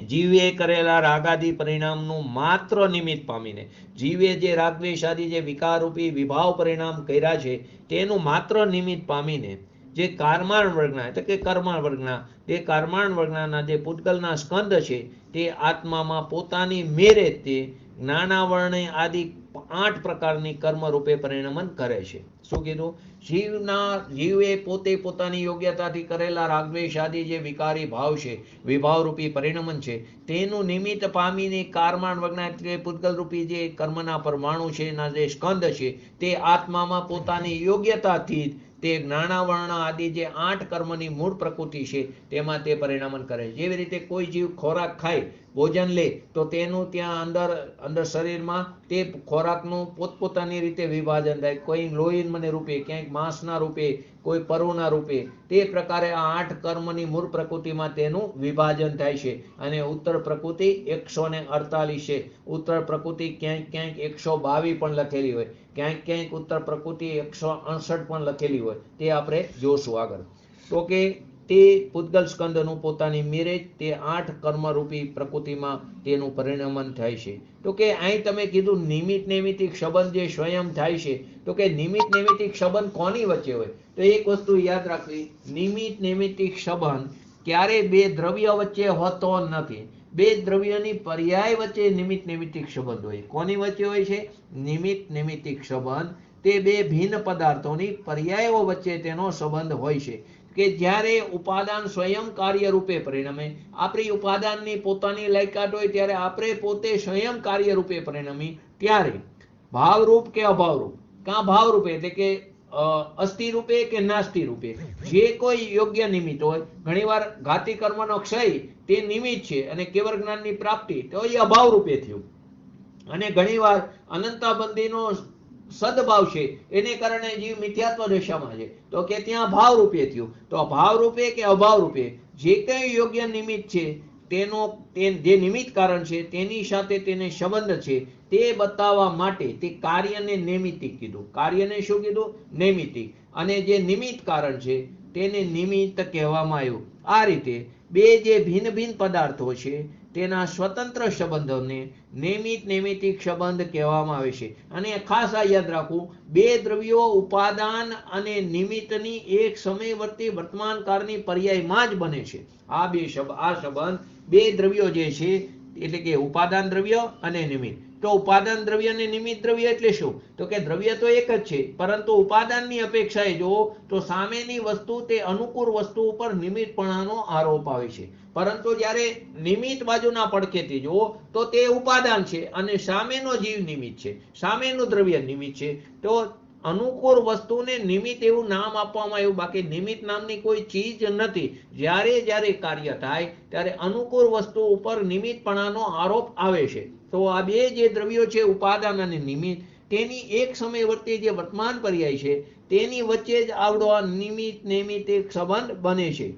જીવે કરેલા રાગાદી પરિણામનું માત્ર નિમિત્ત પામીને, જીવે જે રાગદ્વેષાદી જે વિકારરૂપી વિભાવ પરિણામ કર્યા છે તેનું માત્ર નિમિત્ત પામીને જે કર્માણ વર્ગના એટલે કે કર્માણ વર્ગના તે કર્માણ વર્ગના જે પૂતગલના સ્કંદ છે તે આત્મામાં પોતાની મેરે તે જ્ઞાના વર્ણ આદિ 8 પ્રકારની કર્મ રૂપે પરિણમન કરે છે. શું કીધું? જીવે પોતે પોતાની યોગ્યતાથી કરેલા રાગદ્વેષ આદિ જે વિકારી ભાવ છે, વિભાવ રૂપી પરિણમન છે, તેનું નિમિત્ત પામીને કારમાન વજ્ઞાન પૂતગલ રૂપી જે કર્મના પરમાણુ છે, એના જે સ્કંદ છે, તે આત્મામાં પોતાની યોગ્યતાથી તે જ્ઞાનાવર્ણ આદિ જે 8 કર્મની મૂળ પ્રકૃતિ છે તેમાં તે પરિણામન કરે. જેવી રીતે કોઈ જીવ ખોરાક ખાય, ભોજન લે, તો તેનું ત્યાં અંદર શરીરમાં તે ખોરાકનું પોતપોતાની રીતે વિભાજન થાય. કોઈ લોહીના રૂપે, ક્યાંક માંસના રૂપે, કોઈ પરુના રૂપે. તે પ્રકારે આ 8 કર્મની મૂળ પ્રકૃતિમાં તેનું વિભાજન થાય છે. અને ઉત્તર પ્રકૃતિ 148 છે. ઉત્તર પ્રકૃતિ ક્યાંક ક્યાંક 122 પણ લખેલી હોય, ક્યાંક ક્યાંક ઉત્તર પ્રકૃતિ 168 પણ લખેલી હોય. તે આપણે જોશું આગળ. તો કે તે પૂતગલ સ્કંદનું પોતાની મેરેજ તે 8 કર્મરૂપી પ્રકૃતિમાં તેનું પરિણમન થાય છે. તો કે અહીં તમે કીધું નિમિત્ત નૈમિત્તિક સંબંધ જે સ્વયં થાય છે, તો કે નિમિત્ત નૈમિત્તિક સંબંધ કોની વચ્ચે હોય? તો એક વસ્તુ યાદ રાખવી, નિમિત્ત નૈમિત્તિક સંબંધ ક્યારે બે દ્રવ્ય વચ્ચે હોતો નથી. બે દ્રવ્યની પર્યાય વચ્ચે નિમિત્ત નૈમિત્તિક સંબંધ હોય. કોની વચ્ચે હોય છે? નિમિત્ત નૈમિત્તિક સંબંધ તે બે ભિન્ન પદાર્થોની પર્યાયો વચ્ચે તેનો સંબંધ હોય છે. કે જ્યારે ઉપાદાન સ્વયં કાર્ય રૂપે પરિણમે, આપણી ઉપાદાનની પોતાની લાયકાત હોય ત્યારે આપણે પોતે સ્વયં કાર્ય રૂપે પરિણમી, ત્યારે ભાવરૂપ કે અભાવરૂપ, કાં ભાવરૂપે એટલે કે અસ્થિ રૂપે કે નાસ્તિ રૂપે જે કોઈ યોગ્ય નિમિત્ત હોય, ઘણીવાર ઘાતી કર્મનો ક્ષય તે નિમિત્ત છે અને કેવળ જ્ઞાનની પ્રાપ્તિ તો એ અભાવ રૂપે થયું. અને ઘણીવાર અનંતાબંધીનો સદભાવ છે, એને કારણે જીવ મિથ્યાત્વ દશામાં છે, તો કે ત્યાં ભાવ રૂપે થયું. તો ભાવ રૂપે કે અભાવ રૂપે જે કઈ યોગ્ય નિમિત્ત છે તેનો જે નિમિત્ત કારણ છે તેની સાથે તેને સંબંધ છે તે બતાવવા માટે તે કાર્યને નૈમિત્તિક કીધું. કાર્યને શું કીધું? નૈમિત્તિક. અને જે નિમિત્ત કારણ છે તેને નિમિત્ત કહેવામાં આવ્યું. આ રીતે બે જે ભિન્ન ભિન્ન પદાર્થો છે તેના સ્વતંત્ર સંબંધોને નિમિત્ત નૈમિત્તિક સંબંધ કહેવામાં આવે છે. અને ખાસ આ યાદ રાખવું, બે દ્રવ્યો ઉપાદાન અને નિમિત્તની એક સમયવર્તી વર્તમાન કાળની પર્યાયમાં જ બને છે. આ સંબંધ બે દ્રવ્યો જે છે એટલે કે ઉપાદાન દ્રવ્ય અને નિમિત્ત. તો ઉપાદાન દ્રવ્ય અને નિમિત્ત દ્રવ્ય એટલે શું? તો કે દ્રવ્ય તો એક જ છે, પરંતુ ઉપાદાનની અપેક્ષાએ જો તો સામેની વસ્તુ તે અનુકૂળ વસ્તુ ઉપર નિમિત્તપણાનો આરોપ આવે છે. પરંતુ જ્યારે નિમિત્ત બાજુના પડખેથી જુઓ તો તે ઉપાદાન છે અને સામેનો જીવ નિમિત્ત છે, સામેનું દ્રવ્ય નિમિત્ત છે. તો અનુકૂળ વસ્તુને નિમિત્ત એવું નામ આપવામાં આવ્યું, બાકી નિમિત્ત નામની કોઈ ચીજ નથી. જ્યારે કાર્ય થાય ત્યારે અનુકૂળ વસ્તુ ઉપર નિમિત્તપણાનો આરોપ આવે છે. તો આ બે જે દ્રવ્યો છે ઉપાદાન અને નિમિત્ત, તેની એક સમયવર્તી જે વર્તમાન પર્યાય છે તેની વચ્ચે જ આવડો આ નિમિત્ત નૈમિત્તિક સંબંધ બને છે.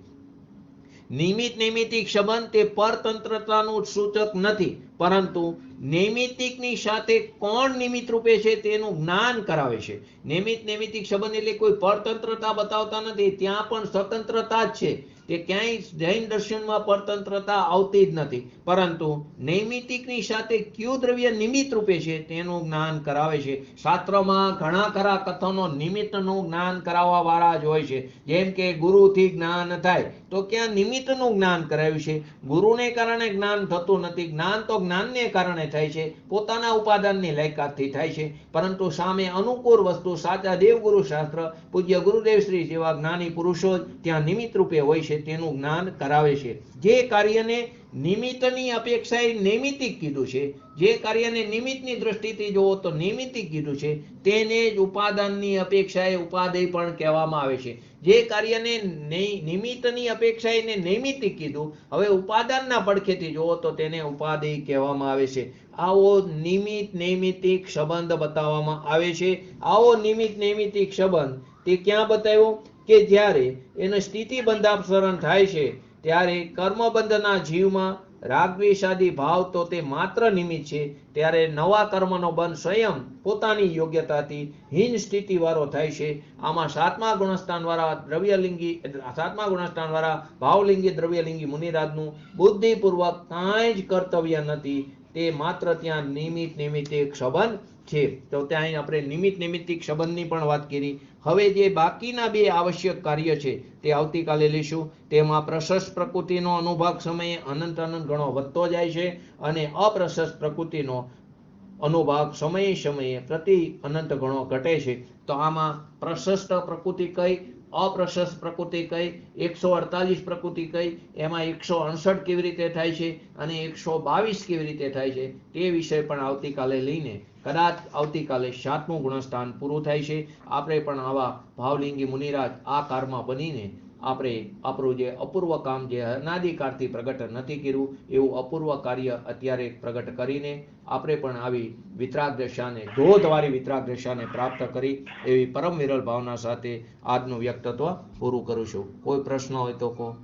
નિમિત્ત નૈમિત્તિક સંબંધ તે પરતંત્રતાનું સૂચક નથી, પરંતુ નૈમિત્તિકની સાથે કોણ નિમિત્ત રૂપે છે તેનું જ્ઞાન કરાવે છે. નિમિત્ત નૈમિત્તિક સંબંધ એટલે કોઈ પરતંત્રતા બતાવતા નથી, ત્યાં પણ સ્વતંત્રતા જ છે. તે ક્યાંય જૈન દર્શનમાં પરતંત્રતા આવતી જ નથી, પરંતુ નૈમિત્તિકની સાથે કયું દ્રવ્ય નિમિત્ત રૂપે છે તેનું જ્ઞાન કરાવે છે. શાસ્ત્રમાં ઘણા ખરા કથનો નિમિત્તનું જ્ઞાન કરાવવા વાળા જ હોય છે. જેમ કે ગુરુથી જ્ઞાન થાય, તો ક્યાં નિમિત્તનું જ્ઞાન કરાવ્યું છે? ગુરુને કારણે જ્ઞાન થતું નથી, જ્ઞાન તો જ્ઞાનને કારણે થાય છે, પોતાના ઉપાદાનની લાયકાતથી થાય છે. પરંતુ સામે અનુકૂળ વસ્તુ સાચા દેવગુરુ શાસ્ત્ર, પૂજ્ય ગુરુદેવ શ્રી જેવા જ્ઞાની પુરુષો ત્યાં નિમિત્ત રૂપે હોય છે, તેનું જ્ઞાન કરાવે છે. જે કાર્યને નિમિત્તની અપેક્ષાએ નૈમિત્તિક કીધું છે, જે કાર્યને નિમિત્તની દ્રષ્ટિથી જોવો તો નૈમિત્તિક કીધું છે, તેને જ ઉપાદાનની અપેક્ષાએ ઉપાદેય પણ કહેવામાં આવે છે. જે કાર્યને નિમિત્તની અપેક્ષાએ નૈમિત્તિક કીધું, હવે ઉપાદાનના પડખેથી જોવો તો તેને ઉપાદેય કહેવામાં આવે છે. આવો નિમિત્ત નૈમિત્તિક સંબંધ બતાવવામાં આવે છે. આવો નિમિત્ત નૈમિત્તિક સંબંધ તે ક્યાં બતાવ્યો? કે જ્યારે એને સ્થિતિ બંધાપસરણ થાય છે ત્યારે કર્મબંધના જીવમાં રાગદ્વેષાદી ભાવ તો તે માત્ર નિમિત્ત છે, ત્યારે નવા કર્મનો બંધ સ્વયં પોતાની યોગ્યતાથી હીન સ્થિતિ વાળો થાય છે. આમાં સાતમા ગુણસ્થાન વાળા ભાવલિંગી દ્રવ્યલિંગી મુનિરાજનું બુદ્ધિપૂર્વક કાંઈ જ કર્તવ્ય નથી, તે માત્ર ત્યાં નિમિત્ત નૈમિત્તિક સંબંધ છે. તો ત્યાં આપણે નિમિત્ત નૈમિત્તિક સંબંધની પણ વાત કરી. હવે જે બાકીના બે આવશ્યક કાર્ય છે તે આવતીકાલે લઈશું. તેમાં પ્રશસ્ત પ્રકૃતિનો અનુભાગ સમયે અનંત ગણો વધતો જાય છે અને અપ્રશસ્ત પ્રકૃતિનો અનુભાગ સમયે સમયે પ્રતિ અનંત ગણો ઘટે છે. તો આમાં પ્રશસ્ત પ્રકૃતિ કઈ, અપ્રશસ્ત પ્રકૃતિ કઈ, 148 પ્રકૃતિ કઈ, એમાં 168 કેવી રીતે થાય છે અને 122 કેવી રીતે થાય છે તે વિષય પણ આવતીકાલે લઈને કદાચ આવતીકાલે 7મું ગુણસ્થાન પૂરું થાય છે. આપણે પણ આવા ભાવલિંગી મુનિરાજ આ કારમાં બનીને આપણે આપણું જે અપૂર્વ કામ જે અનાદિકાળથી પ્રગટ નથી કર્યું એવું અપૂર્વ કાર્ય અત્યારે પ્રગટ કરીને આપણે પણ આવી વિતરાગ દશાને, ધોધવાળી વિતરાગ દશાને પ્રાપ્ત કરી એવી પરમ વિરલ ભાવના સાથે આજનું વ્યક્તિત્વ પૂરું કરું છું. કોઈ પ્રશ્ન હોય તો કહો.